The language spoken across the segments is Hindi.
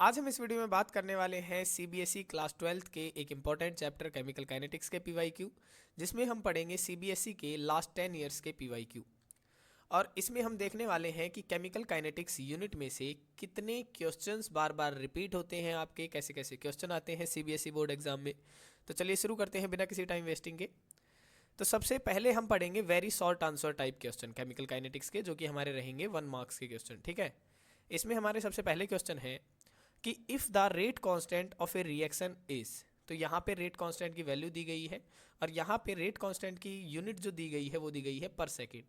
आज हम इस वीडियो में बात करने वाले हैं सीबीएसई क्लास 12th के एक इम्पॉर्टेंट चैप्टर केमिकल काइनेटिक्स के पीवाईक्यू, जिसमें हम पढ़ेंगे सीबीएसई के लास्ट 10 इयर्स के पीवाईक्यू। और इसमें हम देखने वाले हैं कि केमिकल काइनेटिक्स यूनिट में से कितने क्वेश्चंस बार बार रिपीट होते हैं, आपके कैसे कैसे क्वेश्चन आते हैं सीबीएसई बोर्ड एग्जाम में। तो चलिए शुरू करते हैं बिना किसी टाइम वेस्टिंग के। तो सबसे पहले हम पढ़ेंगे very short answer type question chemical kinetics के, जो कि हमारे रहेंगे 1 मार्क्स के क्वेश्चन। ठीक है, इसमें हमारे सबसे पहले क्वेश्चन है कि if the rate constant of A reaction is, तो यहाँ पे रेट कांस्टेंट की वैल्यू दी गई है और यहाँ पे रेट कांस्टेंट की यूनिट जो दी गई है वो दी गई है पर सेकेंड।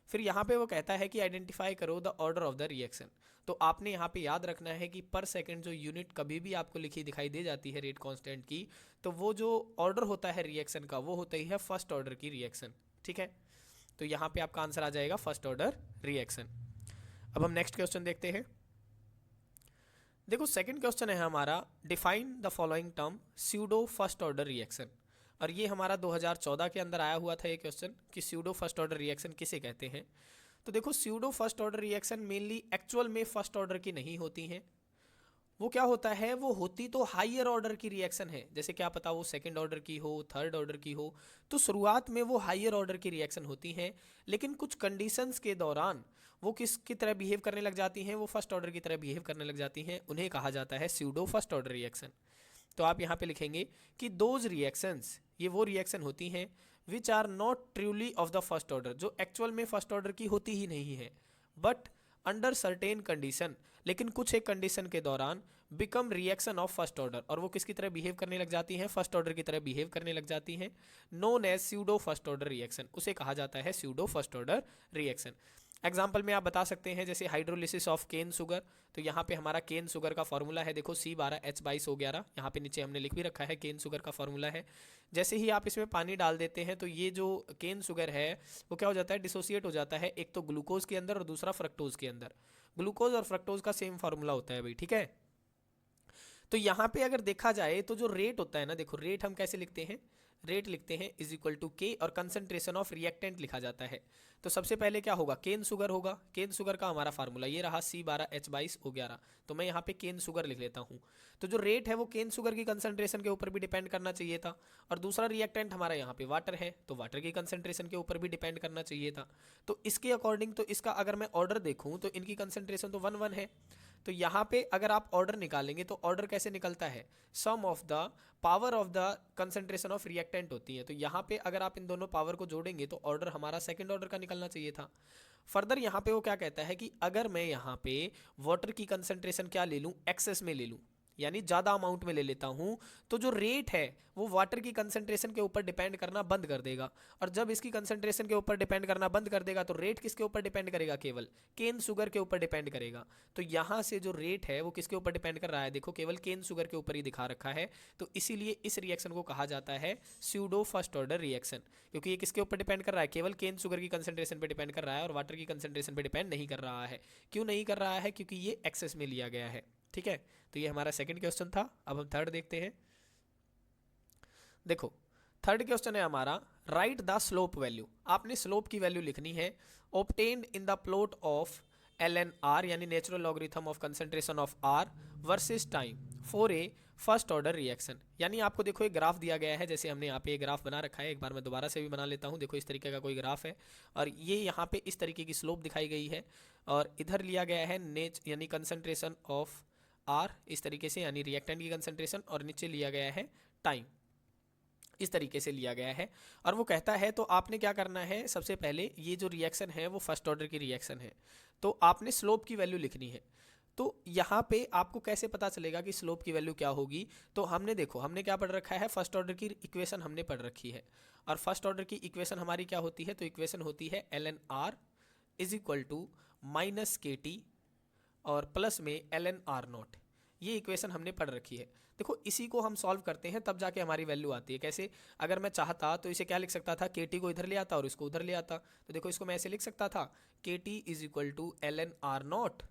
फिर यहाँ पे वो कहता है कि आइडेंटिफाई करो the order of the reaction. तो आपने यहाँ पे याद रखना है कि पर सेकेंड जो यूनिट कभी भी आपको लिखी दिखाई दे जाती है रेट कांस्टेंट की, तो वो जो ऑर्डर होता है रिएक्शन का वो होता ही है फर्स्ट ऑर्डर की रिएक्शन। ठीक है, तो यहाँ पे आपका आंसर आ जाएगा फर्स्ट ऑर्डर रिएक्शन। अब हम नेक्स्ट क्वेश्चन देखते हैं। देखो सेकंड क्वेश्चन है हमारा, define the following term pseudo first order reaction. और ये हमारा 2014 के अंदर आया हुआ था ये क्वेश्चन कि स्यूडो फर्स्ट ऑर्डर रिएक्शन किसे कहते हैं। तो देखो pseudo first order reaction mainly actual में फर्स्ट ऑर्डर की नहीं होती हैं। वो क्या होता है, वो होती तो हायर ऑर्डर की रिएक्शन है, जैसे क्या पता वो सेकंड ऑर्डर की हो, थर्ड ऑर्डर की हो। तो शुरुआत में वो हायर ऑर्डर की रिएक्शन होती हैं, लेकिन कुछ कंडीशंस के दौरान वो किसकी तरह बिहेव करने लग जाती हैं, वो फर्स्ट ऑर्डर की तरह बिहेव करने लग जाती हैं। उन्हें कहा जाता है स्यूडो फर्स्ट ऑर्डर रिएक्शन। तो आप यहाँ पे लिखेंगे कि दोज रिएक्शंस, ये वो रिएक्शन होती हैं which are not truly of the first order, जो एक्चुअल में फर्स्ट ऑर्डर की होती ही नहीं है, बट अंडर सर्टेन कंडीशन, लेकिन कुछ एक कंडीशन के दौरान become reaction of first order, और वो किसकी तरह बिहेव करने लग जाती हैं, फर्स्ट ऑर्डर की तरह बिहेव करने लग जाती हैं। Known as pseudo first order reaction, उसे कहा जाता है pseudo first order reaction. Example में आप बता सकते हैं जैसे हाइड्रोलिसिस ऑफ केन शुगर। तो यहाँ पे हमारा केन शुगर का फॉर्मूला है, देखो C12H22O11, यहाँ पे नीचे हमने लिख भी रखा है केन शुगर का फॉर्मूला है। जैसे ही आप इसमें पानी डाल देते हैं तो ये जो केन शुगर है वो क्या हो जाता है, डिसोसिएट हो जाता है, एक तो ग्लूकोज के अंदर और दूसरा फ्रक्टोज के अंदर। ग्लूकोज और फ्रक्टोज का सेम फार्मूला होता है भाई, ठीक है। तो यहाँ पे अगर देखा जाए तो जो रेट होता है ना, देखो रेट हम कैसे लिखते हैं, रेट लिखते हैं इज इक्वल टू के और कंसंट्रेशन ऑफ रिएक्टेंट लिखा जाता है। तो सबसे पहले क्या होगा, केन शुगर होगा। केन शुगर का हमारा फार्मूला ये रहा C12H22O11। तो मैं यहाँ पे केन शुगर लिख लेता हूँ। तो जो रेट है वो केन शुगर की कंसंट्रेशन के ऊपर भी डिपेंड करना चाहिए था, और दूसरा रिएक्टेंट हमारा यहाँ पे वाटर है, तो वाटर की कंसंट्रेशन के ऊपर भी डिपेंड करना चाहिए था। तो इसके अकॉर्डिंग तो इसका अगर मैं ऑर्डर देखूँ तो इनकी कंसंट्रेशन तो 1-1 है। तो यहाँ पे अगर आप ऑर्डर निकालेंगे तो ऑर्डर कैसे निकलता है, sum of the power of the concentration of reactant होती है। तो यहाँ पे अगर आप इन दोनों पावर को जोड़ेंगे तो ऑर्डर हमारा सेकंड ऑर्डर का निकलना चाहिए था। फर्दर यहाँ पे वो क्या कहता है कि अगर मैं यहाँ पे वाटर की कंसंट्रेशन क्या ले लूँ, एक्सेस में ले लूँ, यानी ज़्यादा अमाउंट में ले लेता हूँ, तो जो रेट है वो वाटर की कंसंट्रेशन के ऊपर डिपेंड करना बंद कर देगा। और जब इसकी कंसंट्रेशन के ऊपर डिपेंड करना बंद कर देगा तो रेट किसके ऊपर डिपेंड करेगा, केवल केन शुगर के ऊपर डिपेंड करेगा। तो यहाँ से जो रेट है वो किसके ऊपर डिपेंड कर रहा है, देखो केवल केन शुगर के ऊपर ही दिखा रखा है। तो इसीलिए इस रिएक्शन को कहा जाता है स्यूडो फर्स्ट ऑर्डर रिएक्शन, क्योंकि ये किसके ऊपर डिपेंड कर रहा है, केवल केन शुगर की कंसंट्रेशन पर डिपेंड कर रहा है और वाटर की कंसंट्रेशन पर डिपेंड नहीं कर रहा है। क्यों नहीं कर रहा है, क्योंकि ये एक्सेस में लिया गया है। ठीक है, तो ये हमारा सेकंड क्वेश्चन था। अब हम थर्ड देखते हैं। देखो थर्ड क्वेश्चन है हमारा, राइट द स्लोप वैल्यू। आपने स्लोप की वैल्यू लिखनी है obtained in the plot of LNR, यानी natural logarithm of concentration of R versus time for a first order reaction. यानी आपको देखो एक ग्राफ दिया गया है, जैसे हमने यहाँ पे एक ग्राफ बना रखा है, एक बार मैं दोबारा से भी बना लेता हूँ। देखो इस तरीके का कोई ग्राफ है और ये यहाँ पे इस तरीके की स्लोप दिखाई गई है, और इधर लिया गया है यानी कंसंट्रेशन ऑफ R इस तरीके से, यानी रिएक्टेंट की कंसंट्रेशन, और नीचे लिया गया है टाइम, इस तरीके से लिया गया है। और वो कहता है तो आपने क्या करना है, सबसे पहले ये जो रिएक्शन है वो फर्स्ट ऑर्डर की रिएक्शन है, तो आपने स्लोप की वैल्यू लिखनी है। तो यहाँ पे आपको कैसे पता चलेगा कि स्लोप की वैल्यू क्या होगी, तो हमने देखो हमने क्या पढ़ रखा है, फर्स्ट ऑर्डर की इक्वेशन हमने पढ़ रखी है। और फर्स्ट ऑर्डर की इक्वेशन हमारी क्या होती है, तो इक्वेशन होती है LNR is equal to minus KT और प्लस में LNR0। ये इक्वेशन हमने पढ़ रखी है। देखो इसी को हम सॉल्व करते हैं तब जाके हमारी वैल्यू आती है। कैसे, अगर मैं चाहता तो इसे क्या लिख सकता था, KT को इधर ले आता और इसको उधर ले आता। तो देखो इसको मैं ऐसे लिख सकता था, KT is equal to LNR0,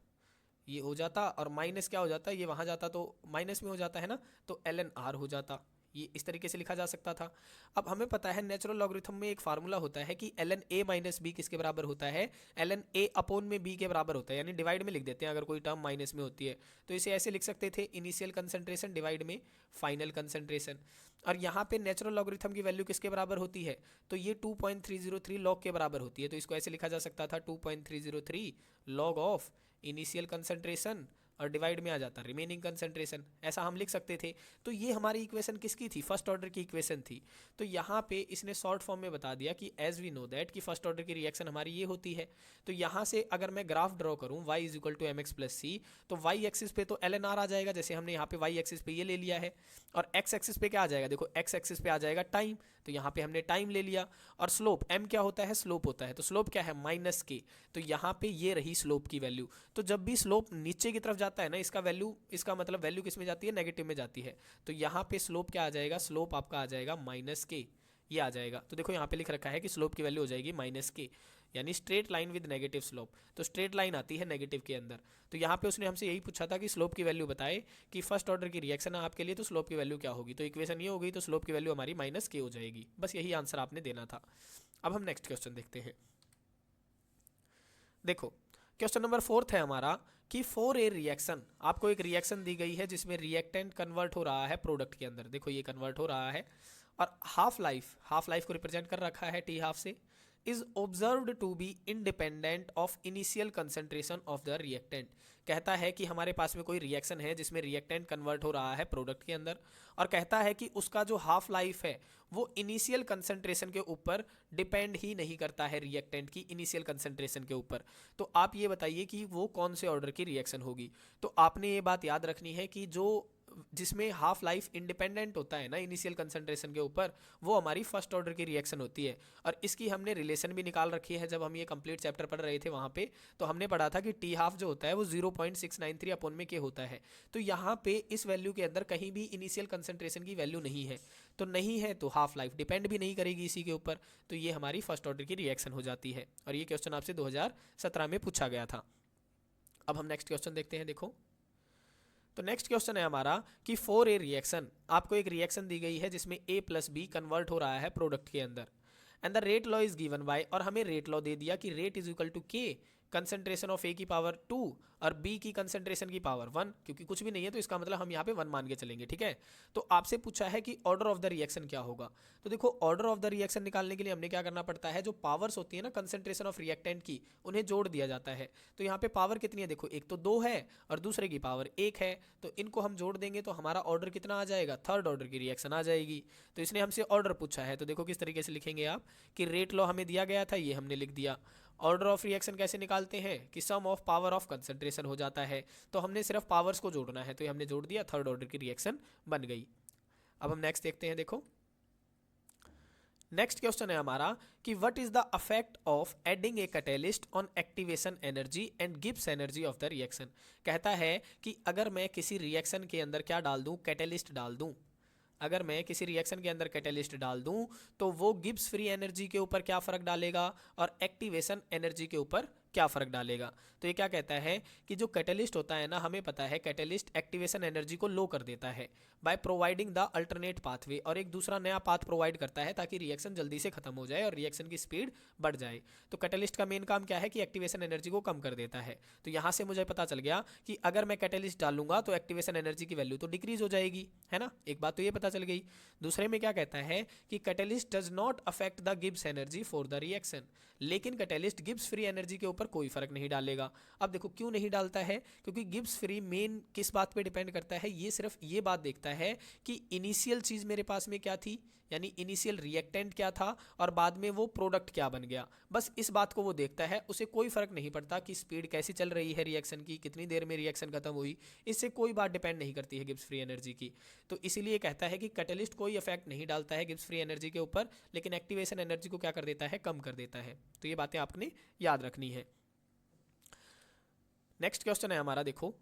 ये हो जाता, और माइनस क्या हो जाता है, ये वहाँ जाता तो माइनस में हो जाता है ना, तो LNR हो जाता। ये इस तरीके से लिखा जा सकता था। अब हमें पता है नेचुरल लॉगरिथम में एक फार्मूला होता है कि ln a माइनस बी किसके बराबर होता है, ln a अपॉन में b के बराबर होता है, यानी डिवाइड में लिख देते हैं अगर कोई टर्म माइनस में होती है तो इसे ऐसे लिख सकते थे, इनिशियल कंसंट्रेशन डिवाइड में फाइनल कंसंट्रेशन। और यहाँ पे नेचुरल लॉगरिथम की वैल्यू किसके बराबर होती है, तो ये 2.303 लॉग के बराबर होती है, तो इसको ऐसे लिखा जा सकता था 2.303 लॉग ऑफ इनिशियल कंसंट्रेशन और डिवाइड में आ जाता रिमेनिंग कंसंट्रेशन, ऐसा हम लिख सकते थे। तो ये हमारी इक्वेशन किसकी थी, फर्स्ट ऑर्डर की इक्वेशन थी। तो यहाँ पे इसने शॉर्ट फॉर्म में बता दिया कि एज वी नो दैट कि फर्स्ट ऑर्डर की रिएक्शन हमारी ये होती है। तो यहाँ से अगर मैं ग्राफ ड्रॉ करूँ y is equal to m x plus c, तो y एक्सिस पे तो ln r आ जाएगा, जैसे हमने यहाँ पे y एक्सिस पे ये ले लिया है, और x एक्सिस पे क्या आ जाएगा, देखो x एक्सिस पे आ जाएगा टाइम, तो यहाँ पे हमने टाइम ले लिया, और स्लोप m क्या होता है, स्लोप होता है, तो स्लोप क्या है माइनस के, तो यहाँ पे ये रही स्लोप की वैल्यू। तो जब भी स्लोप नीचे की तरफ जाता है ना, इसका वैल्यू, इसका मतलब वैल्यू किस में जाती है, नेगेटिव में जाती है। तो यहाँ पे स्लोप क्या आ जाएगा, स्लोप आपका आ जाएगा माइनस के, ये आ जाएगा। तो देखो यहाँ पे लिख रखा है कि स्लोप की वैल्यू हो जाएगी माइनस के, यानी straight line with negative slope, तो स्ट्रेट लाइन आती है नेगेटिव के अंदर। तो यहाँ पे उसने हमसे यही पूछा था कि स्लोप की वैल्यू बताए कि फर्स्ट ऑर्डर की रिएक्शन है आपके लिए, तो स्लोप की वैल्यू क्या होगी, तो इक्वेशन ये हो गई, तो स्लोप की वैल्यू हमारी माइनस के हो जाएगी। बस यही आंसर आपने देना था। अब हम नेक्स्ट क्वेश्चन देखते हैं। देखो क्वेश्चन नंबर 4 है हमारा कि फॉर ए रिएक्शन, आपको एक रिएक्शन दी गई है जिसमें रिएक्टेंट कन्वर्ट हो रहा है प्रोडक्ट के अंदर, देखो ये कन्वर्ट हो रहा है, और हाफ लाइफ को रिप्रेजेंट कर रखा है टी हाफ से, is observed to be independent of initial concentration of the reactant. कहता है कि हमारे पास में कोई रिएक्शन है जिसमें रिएक्टेंट कन्वर्ट हो रहा है प्रोडक्ट के अंदर, और कहता है कि उसका जो हाफ लाइफ है वो इनिशियल कंसंट्रेशन के ऊपर डिपेंड ही नहीं करता है, रिएक्टेंट की इनिशियल कंसंट्रेशन के ऊपर। तो आप ये बताइए कि वो कौन से ऑर्डर की रिएक्शन होगी। तो आपने ये बात याद रखनी है कि जो जिसमें हाफ लाइफ इंडिपेंडेंट होता है ना इनिशियल कंसंट्रेशन के ऊपर, वो हमारी फर्स्ट ऑर्डर की रिएक्शन होती है। और इसकी हमने रिलेशन भी निकाल रखी है, जब हम ये कंप्लीट चैप्टर पढ़ रहे थे वहाँ पे, तो हमने पढ़ा था कि टी हाफ जो होता है वो 0.693 अपॉन में के होता है। तो यहाँ पे इस वैल्यू के अंदर कहीं भी इनिशियल कंसंट्रेशन की वैल्यू नहीं है, तो नहीं है तो हाफ लाइफ डिपेंड भी नहीं करेगी इसी के ऊपर, तो ये हमारी फर्स्ट ऑर्डर की रिएक्शन हो जाती है। और ये क्वेश्चन आपसे 2017 में पूछा गया था। अब हम नेक्स्ट क्वेश्चन देखते हैं। देखो तो नेक्स्ट क्वेश्चन है हमारा कि फॉर ए रिएक्शन, आपको एक रिएक्शन दी गई है जिसमें a प्लस बी कन्वर्ट हो रहा है प्रोडक्ट के अंदर, and the rate law is given by, और हमें रेट लॉ दे दिया कि रेट इज इक्वल टू के कंसंट्रेशन ऑफ ए की पावर 2 और बी की कंसंट्रेशन की पावर 1, क्योंकि कुछ भी नहीं है तो इसका मतलब हम यहाँ पे 1 मान के चलेंगे, ठीक है। तो आपसे पूछा है कि ऑर्डर ऑफ द रिएक्शन क्या होगा। तो देखो ऑर्डर ऑफ द रिएक्शन निकालने के लिए हमने क्या करना पड़ता है, जो पावर्स होती है ना कंसंट्रेशन ऑफ रिएक्टेंट की, उन्हें जोड़ दिया जाता है। तो यहाँ पे पावर कितनी है, देखो एक तो 2 है और दूसरे की पावर 1 है, तो इनको हम जोड़ देंगे तो हमारा ऑर्डर कितना आ जाएगा, थर्ड ऑर्डर की रिएक्शन आ जाएगी। तो इसने हमसे ऑर्डर पूछा है, तो देखो किस तरीके से लिखेंगे आप कि रेट लॉ हमें दिया गया था, ये हमने लिख दिया। ऑर्डर ऑफ रिएक्शन कैसे निकालते हैं कि सम ऑफ पावर ऑफ कंसंट्रेशन हो जाता है, तो हमने सिर्फ पावर्स को जोड़ना है, तो ये हमने जोड़ दिया, थर्ड ऑर्डर की रिएक्शन बन गई। अब हम नेक्स्ट देखते हैं। देखो नेक्स्ट क्वेश्चन है हमारा कि what is the effect of adding a catalyst on activation energy and Gibbs energy of the reaction. कहता है कि अगर मैं किसी रिएक्शन के अंदर क्या डाल दूं, कैटलिस्ट डाल दूं, अगर मैं किसी रिएक्शन के अंदर कैटलिस्ट डाल दूं तो वो गिब्स फ्री एनर्जी के ऊपर क्या फ़र्क डालेगा और एक्टिवेशन एनर्जी के ऊपर क्या फ़र्क डालेगा। तो ये क्या कहता है कि जो कैटलिस्ट होता है ना, हमें पता है कैटलिस्ट एक्टिवेशन एनर्जी को लो कर देता है by providing the alternate pathway, और एक दूसरा नया पाथ प्रोवाइड करता है ताकि रिएक्शन जल्दी से खत्म हो जाए और रिएक्शन की स्पीड बढ़ जाए। तो कैटलिस्ट का मेन काम क्या है कि एक्टिवेशन एनर्जी को कम कर देता है। तो यहाँ से मुझे पता चल गया कि अगर मैं कैटलिस्ट डालूंगा तो एक्टिवेशन एनर्जी की वैल्यू तो डिक्रीज हो जाएगी, है ना, एक बात तो ये पता चल गई। दूसरे में क्या कहता है कि catalyst does not affect the Gibbs energy for the reaction, लेकिन कैटलिस्ट गिब्स फ्री एनर्जी के ऊपर कोई फर्क नहीं डालेगा। अब देखो क्यों नहीं डालता है, क्योंकि गिब्स फ्री मेन किस बात पे डिपेंड करता है, ये सिर्फ ये बात देखता है कि इनिशियल चीज़ मेरे पास में क्या थी, यानी इनिशियल रिएक्टेंट क्या था और बाद में वो प्रोडक्ट क्या बन गया, बस इस बात को वो देखता है। उसे कोई फर्क नहीं पड़ता कि स्पीड कैसी चल रही है रिएक्शन की, कितनी देर में रिएक्शन खत्म हुई, इससे कोई बात डिपेंड नहीं करती है गिब्स फ्री एनर्जी की। तो इसीलिए कहता है कि कैटलिस्ट कोई इफेक्ट नहीं डालता है गिब्स फ्री एनर्जी के ऊपर, लेकिन एक्टिवेशन एनर्जी को क्या कर देता है, कम कर देता है। तो ये बातें आपने याद रखनी है। नेक्स्ट क्वेश्चन है हमारा, देखो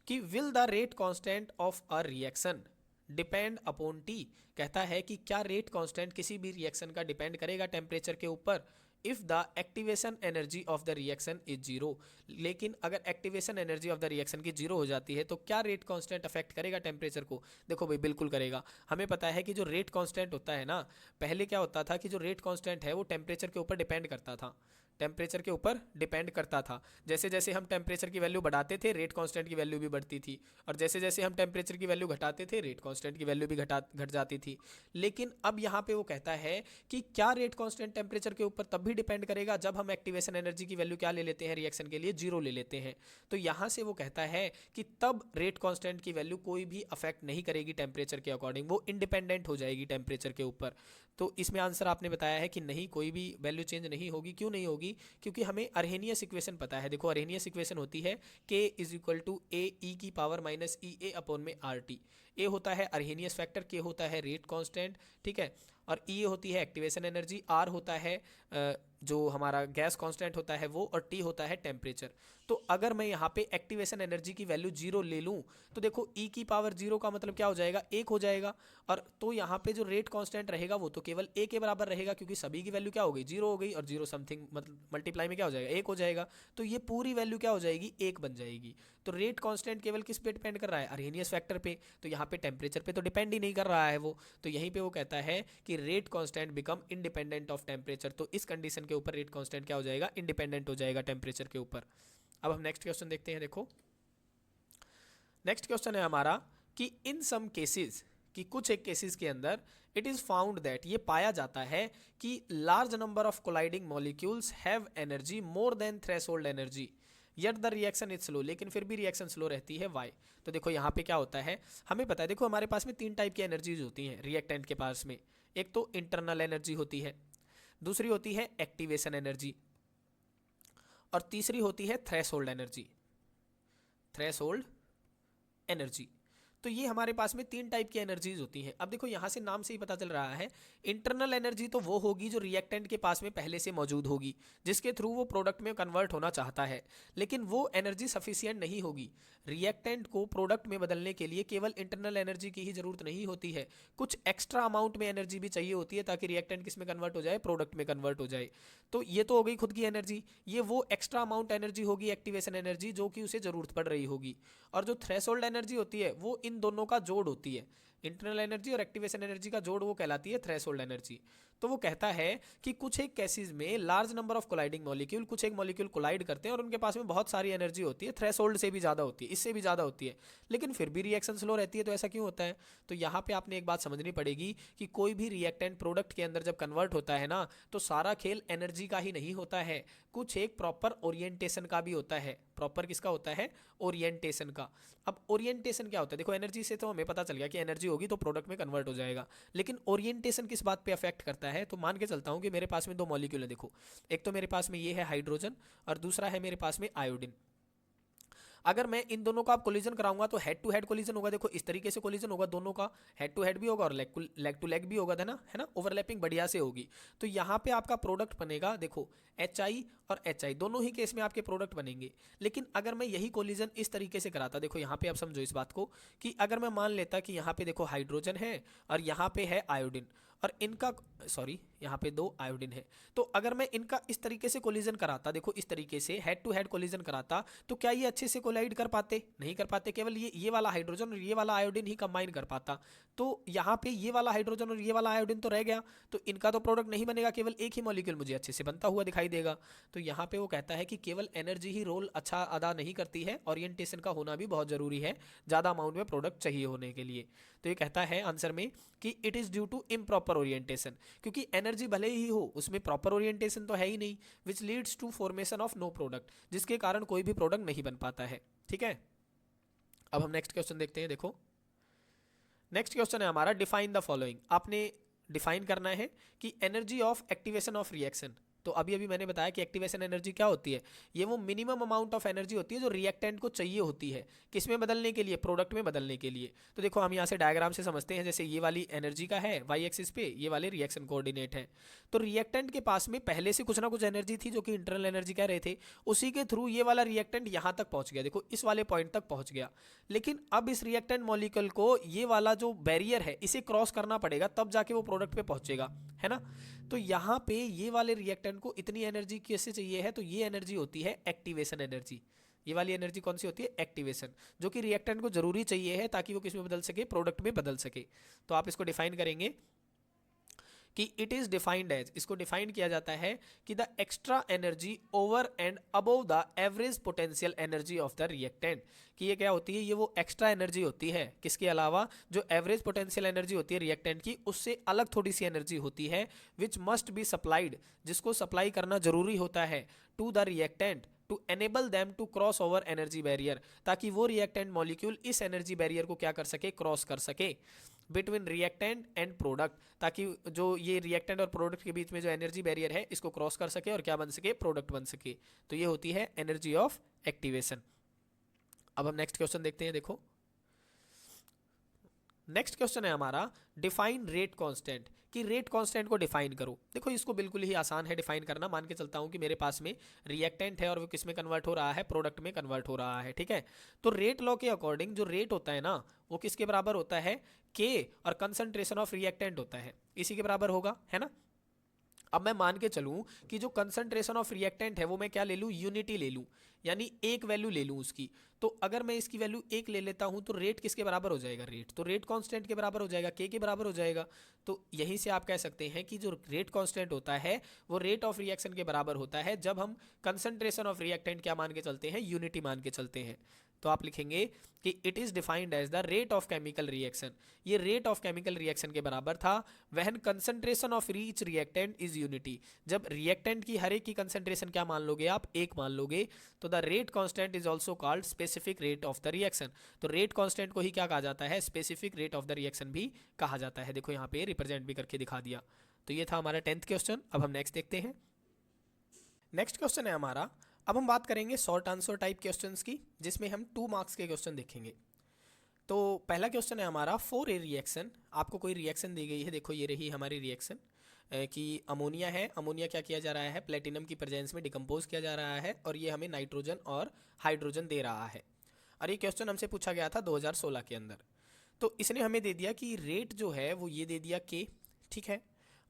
कि will the rate constant of a reaction depend upon T. कहता है कि क्या रेट कांस्टेंट किसी भी रिएक्शन का डिपेंड करेगा टेम्परेचर के ऊपर, if the activation energy of the reaction is zero. लेकिन अगर activation energy of the reaction की जीरो हो जाती है तो क्या रेट कांस्टेंट अफेक्ट करेगा टेम्परेचर को? देखो भाई बिल्कुल करेगा। हमें पता है कि जो रेट कांस्टेंट होता है ना, पहले क्या होता था कि जो रेट कांस्टेंट है वो टेम्परेचर के ऊपर डिपेंड करता था, टेम्परेचर के ऊपर डिपेंड करता था। जैसे जैसे हम टेम्परेचर की वैल्यू बढ़ाते थे रेट कांस्टेंट की वैल्यू भी बढ़ती थी, और जैसे जैसे हम टेम्परेचर की वैल्यू घटाते थे रेट कांस्टेंट की वैल्यू भी घट जाती थी। लेकिन अब यहाँ पे वो कहता है कि क्या रेट कांस्टेंट टेम्परेचर के ऊपर तब भी डिपेंड करेगा जब हम एक्टिवेशन एनर्जी की वैल्यू क्या ले लेते हैं, रिएक्शन के लिए जीरो ले लेते हैं। तो यहाँ से वो कहता है कि तब रेट कांस्टेंट की वैल्यू कोई भी अफेक्ट नहीं करेगी टेम्परेचर के अकॉर्डिंग, वो इंडिपेंडेंट हो जाएगी टेम्परेचर के ऊपर। तो इसमें आंसर आपने बताया है कि नहीं, कोई भी वैल्यू चेंज नहीं होगी। क्यों नहीं होगी? क्योंकि हमें अरहेनियस इक्वेशन पता है। देखो अरहेनियस इक्वेशन होती है k इज इक्वल टू ए ई की पावर माइनस ई ए अपॉन में आर टी। ए होता है अरहेनियस फैक्टर, के होता है रेट कांस्टेंट, ठीक है, और ई होती है एक्टिवेशन एनर्जी, आर होता है जो हमारा गैस कांस्टेंट होता है वो, और टी होता है टेम्परेचर। तो अगर मैं यहाँ पे एक्टिवेशन एनर्जी की वैल्यू जीरो ले लूँ तो देखो ई की पावर जीरो का मतलब क्या हो जाएगा, एक हो जाएगा। और तो यहाँ पे जो रेट कांस्टेंट रहेगा वो तो केवल ए के बराबर रहेगा, क्योंकि सभी की वैल्यू क्या हो गई, जीरो हो गई, और जीरो समथिंग मतलब मल्टीप्लाई में क्या हो जाएगा, एक हो जाएगा। तो ये पूरी वैल्यू क्या हो जाएगी, एक बन जाएगी। तो रेट कांस्टेंट केवल किस पे डिपेंड कर रहा है, अरहेनियस फैक्टर पे। तो यहाँ पे टेम्परेचर पे तो डिपेंड ही नहीं कर रहा है वो। तो यहीं पे वो कहता है कि rate constant become independent of temperature. तो इस कंडीशन के ऊपर रेट कांस्टेंट क्या हो जाएगा, इंडिपेंडेंट हो जाएगा टेम्परेचर के ऊपर। अब हम नेक्स्ट क्वेश्चन देखते हैं। देखो नेक्स्ट क्वेश्चन है हमारा कि इन सम केसेस, कि कुछ एक केसेस के अंदर इट इज फाउंड दैट, ये पाया जाता है कि large number of colliding molecules have energy more than threshold energy yet the reaction is slow. लेकिन फिर भी रिएक्शन स्लो रहती है, वाई? तो देखो यहाँ पे क्या होता है, हमें पता है, देखो हमारे पास में तीन टाइप की एनर्जीज होती हैं रिएक्टेंट के पास में। एक तो इंटरनल एनर्जी होती है, दूसरी होती है एक्टिवेशन एनर्जी, और तीसरी होती है थ्रेशोल्ड एनर्जी, थ्रेशोल्ड एनर्जी। तो ये हमारे पास में तीन टाइप की एनर्जीज होती हैं। अब देखो यहाँ से नाम से ही पता चल रहा है, इंटरनल एनर्जी तो वो होगी जो रिएक्टेंट के पास में पहले से मौजूद होगी, जिसके थ्रू वो प्रोडक्ट में कन्वर्ट होना चाहता है। लेकिन वो एनर्जी सफिशिएंट नहीं होगी। रिएक्टेंट को प्रोडक्ट में बदलने के लिए केवल इंटरनल एनर्जी की ही जरूरत नहीं होती है, कुछ एक्स्ट्रा अमाउंट में एनर्जी भी चाहिए होती है ताकि रिएक्टेंट किस में कन्वर्ट हो जाए, प्रोडक्ट में कन्वर्ट हो जाए। तो ये तो हो गई खुद की एनर्जी, ये वो एक्स्ट्रा अमाउंट एनर्जी होगी, एक्टिवेशन एनर्जी, जो कि उसे जरूरत पड़ रही होगी। और जो थ्रेशोल्ड एनर्जी होती है वो इन दोनों का जोड़ होती है, इंटरनल एनर्जी और एक्टिवेशन एनर्जी का जोड़, वो कहलाती है थ्रेशोल्ड एनर्जी। तो वो कहता है कि कुछ एक केसेस में large number of colliding molecule, कुछ एक मॉलिक्यूल कोलाइड करते हैं और उनके पास में बहुत सारी एनर्जी होती है, थ्रेशोल्ड से भी ज़्यादा होती है, इससे भी ज़्यादा होती है, लेकिन फिर भी रिएक्शन स्लो रहती है। तो ऐसा क्यों होता है? तो यहाँ पे आपने एक बात समझनी पड़ेगी कि कोई भी रिएक्टेंट प्रोडक्ट के अंदर जब कन्वर्ट होता है ना, तो सारा खेल एनर्जी का ही नहीं होता है, कुछ एक प्रॉपर ओरिएंटेशन का भी होता है। प्रॉपर किसका होता है? ओरिएंटेशन का। अब ओरिएंटेशन क्या होता है? देखो एनर्जी से तो हमें पता चल गया कि एनर्जी होगी तो प्रोडक्ट में कन्वर्ट हो जाएगा, लेकिन ओरिएंटेशन किस बात पे अफेक्ट करता है? तो मान के चलता हूँ कि मेरे पास में दो मॉलिक्यूल है। देखो एक तो मेरे पास में ये है हाइड्रोजन और दूसरा है मेरे पास में आयोडीन। अगर मैं इन दोनों का आप कोलिजन कराऊंगा तो हेड टू हेड कोलिजन होगा। देखो इस तरीके से कोलिजन होगा, दोनों का हेड टू हेड भी होगा और लेग टू लेग भी होगा, है ना, ओवरलैपिंग बढ़िया से होगी। तो यहाँ पे आपका प्रोडक्ट बनेगा, देखो HI और HI दोनों ही केस में आपके प्रोडक्ट बनेंगे। लेकिन अगर मैं यही कोलिजन इस तरीके से कराता, देखो यहाँ पे आप समझो इस बात को, कि अगर मैं मान लेता कि यहाँ पे देखो हाइड्रोजन है और यहाँ पे है आयोडीन, और इनका सॉरी यहाँ पे दो आयोडीन है, तो अगर मैं इनका इस तरीके से कोलिजन कराता, देखो इस तरीके से हेड टू हेड कोलिजन कराता, तो क्या ये अच्छे से कोलाइड कर पाते? नहीं कर पाते, केवल ये वाला हाइड्रोजन और ये वाला आयोडीन ही कंबाइन कर पाता। तो यहाँ पे ये वाला हाइड्रोजन और ये वाला आयोडीन तो रह गया, तो इनका तो प्रोडक्ट नहीं बनेगा, केवल एक ही मॉलिक्यूल मुझे अच्छे से बनता हुआ दिखाई देगा। तो यहाँ पे वो कहता है कि केवल एनर्जी ही रोल अच्छा अदा नहीं करती है, ओरिएंटेशन का होना भी बहुत जरूरी है ज़्यादा अमाउंट में प्रोडक्ट चाहिए होने के लिए। तो ये कहता है आंसर में कि it is due to improper orientation, क्योंकि एनर्जी भले ही हो उसमें प्रॉपर ओरिएंटेशन तो है ही नहीं, which leads to formation of no product, जिसके कारण कोई भी प्रोडक्ट नहीं बन पाता है। ठीक है, अब हम नेक्स्ट क्वेश्चन देखते हैं। देखो नेक्स्ट क्वेश्चन है हमारा, डिफाइन द फॉलोइंग। आपने डिफाइन करना है कि energy of activation of reaction. तो अभी मैंने बताया कि एक्टिवेशन एनर्जी क्या होती है, ये वो मिनिमम अमाउंट ऑफ एनर्जी होती है जो रिएक्टेंट को चाहिए होती है, किस में बदलने के लिए? प्रोडक्ट में बदलने के लिए। तो देखो हम यहाँ से डायग्राम से समझते हैं, जैसे ये वाली एनर्जी का है वाई एक्सिस पे, ये वाले रिएक्शन कोऑर्डिनेट है। तो रिएक्टेंट के पास में पहले से कुछ ना कुछ एनर्जी थी जो कि इंटरनल एनर्जी कह रहे थे, उसी के थ्रू ये वाला रिएक्टेंट यहाँ तक पहुँच गया, देखो इस वाले पॉइंट तक पहुँच गया। लेकिन अब इस रिएक्टेंट मॉलिक्यूल को ये वाला जो बैरियर है इसे क्रॉस करना पड़ेगा, तब जाके वो प्रोडक्ट पे पहुँचेगा, है ना। तो यहाँ पे ये वाले रिएक्टेंट रिएक्टेंट को इतनी एनर्जी कैसे चाहिए है, तो ये एनर्जी होती है एक्टिवेशन एनर्जी। ये वाली एनर्जी कौन सी होती है, एक्टिवेशन, जो कि रिएक्टेंट को जरूरी चाहिए है ताकि वो किस में बदल सके, प्रोडक्ट में बदल सके। तो आप इसको डिफाइन करेंगे कि इट इज डिफाइंड एज, इसको डिफाइन किया जाता है कि the extra energy over and above the average potential energy of the reactant, कि ये क्या होती है, ये वो एक्स्ट्रा एनर्जी होती है किसके अलावा, जो एवरेज पोटेंशियल एनर्जी होती है रिएक्टेंट की, उससे अलग थोड़ी सी एनर्जी होती है, विच मस्ट बी सप्लाइड, जिसको सप्लाई करना जरूरी होता है, to the reactant to enable them to cross over energy barrier, ताकि वो रिएक्टेंट मॉलिक्यूल इस एनर्जी बैरियर को क्या कर सके, क्रॉस कर सके, बिटवीन रिएक्टेंट एंड प्रोडक्ट, ताकि जो ये रिएक्टेंट और प्रोडक्ट के बीच में जो एनर्जी बैरियर है इसको क्रॉस कर सके और क्या बन सके, प्रोडक्ट बन सके। तो ये होती है एनर्जी ऑफ एक्टिवेशन। अब हम नेक्स्ट क्वेश्चन देखते हैं। देखो नेक्स्ट क्वेश्चन है हमारा, डिफाइन रेट कांस्टेंट, कि रेट कांस्टेंट को डिफाइन करो। देखो इसको बिल्कुल ही आसान है डिफाइन करना। मान के चलता हूं कि मेरे पास में रिएक्टेंट है और वो किस में कन्वर्ट हो रहा है, प्रोडक्ट में कन्वर्ट हो रहा है, ठीक है। तो रेट लॉ के अकॉर्डिंग जो रेट होता है ना, वो किसके बराबर होता है, के और कंसंट्रेशन ऑफ रिएक्टेंट होता है, इसी के बराबर होगा, है ना। अब मैं मान के चलूं कि जो कंसंट्रेशन ऑफ रिएक्टेंट है वो मैं क्या ले लूं, यूनिटी ले लूं, यानी एक वैल्यू ले लूं उसकी। तो अगर मैं इसकी वैल्यू एक ले लेता हूं तो रेट किसके बराबर हो जाएगा, रेट तो रेट कांस्टेंट के बराबर हो जाएगा, के बराबर हो जाएगा। तो यहीं से आप कह सकते हैं कि जो रेट कांस्टेंट होता है वो रेट ऑफ रिएक्शन के बराबर होता है जब हम कंसंट्रेशन ऑफ रिएक्टेंट क्या मान के चलते हैं, यूनिटी मान के चलते हैं। तो आप लिखेंगे कि it is defined as the rate of chemical reaction, ये रेट ऑफ केमिकल रिएक्शन के बराबर था when concentration of each reactant is unity, जब रिएक्टेंट की हर एक की कंसंट्रेशन क्या मान लोगे आप, एक मान लोगे। तो the rate constant is also called specific rate of the reaction, तो रेट कांस्टेंट को ही क्या कहा जाता है, specific rate of the reaction भी कहा जाता है। देखो यहाँ पे रिप्रेजेंट भी करके दिखा दिया। तो ये था हमारा 10th क्वेश्चन। अब हम नेक्स्ट देखते हैं। नेक्स्ट क्वेश्चन है हमारा, अब हम बात करेंगे शॉर्ट आंसर टाइप क्वेश्चंस की, जिसमें हम 2 मार्क्स के क्वेश्चन देखेंगे। तो पहला क्वेश्चन है हमारा, फॉर ए रिएक्शन, आपको कोई रिएक्शन दी गई है, देखो ये रही हमारी रिएक्शन कि अमोनिया है, अमोनिया क्या किया जा रहा है, प्लेटिनम की प्रेजेंस में डिकम्पोज किया जा रहा है और ये हमें नाइट्रोजन और हाइड्रोजन दे रहा है। और ये क्वेश्चन हमसे पूछा गया था 2016 के अंदर। तो इसने हमें दे दिया कि रेट जो है वो ये दे दिया के, ठीक है,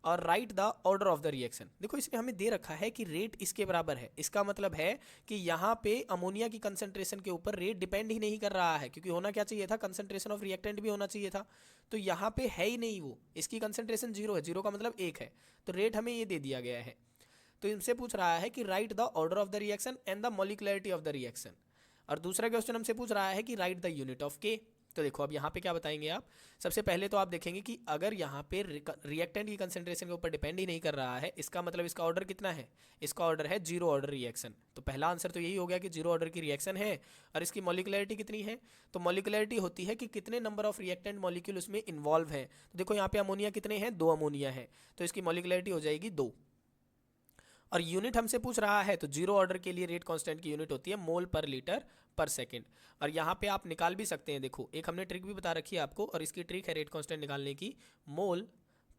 और right the order of the reaction. देखो इसने हमें दे रखा है कि रेट इसके बराबर है, इसका मतलब है कि यहाँ पे अमोनिया की कंसंट्रेशन के ऊपर रेट डिपेंड ही नहीं कर रहा है, क्योंकि होना क्या चाहिए था, कंसंट्रेशन ऑफ रिएक्टेंट भी होना चाहिए था। तो यहाँ पे है ही नहीं वो, इसकी कंसंट्रेशन 0 है, 0 का मतलब 1 है, तो रेट हमें ये दे दिया गया है। तो इनसे पूछ रहा है कि write the order of the reaction and the molecularity of the reaction. और दूसरा क्वेश्चन हमसे पूछ रहा है कि राइट द यूनिट ऑफ के। तो देखो अब यहाँ पे क्या बताएंगे आप, सबसे पहले तो आप देखेंगे कि अगर यहाँ पे रिएक्टेंट की कंसंट्रेशन के ऊपर डिपेंड ही नहीं कर रहा है, इसका मतलब इसका ऑर्डर कितना है, इसका ऑर्डर है 0 ऑर्डर रिएक्शन। तो पहला आंसर तो यही हो गया कि 0 ऑर्डर की रिएक्शन है। और इसकी मॉलिक्युलरिटी कितनी है, तो मॉलिक्युलरिटी होती है कि कितने नंबर ऑफ रिएक्टेंट मॉलिक्यूल उसमें इन्वॉल्व है। तो देखो यहाँ पे अमोनिया कितने हैं, 2 अमोनिया है, तो इसकी मॉलिक्युलरिटी हो जाएगी 2। और यूनिट हमसे पूछ रहा है, तो 0 ऑर्डर के लिए रेट कांस्टेंट की यूनिट होती है मोल पर लीटर पर सेकंड। और यहाँ पे आप निकाल भी सकते हैं, देखो एक हमने ट्रिक भी बता रखी है आपको, और इसकी ट्रिक है रेट कांस्टेंट निकालने की, मोल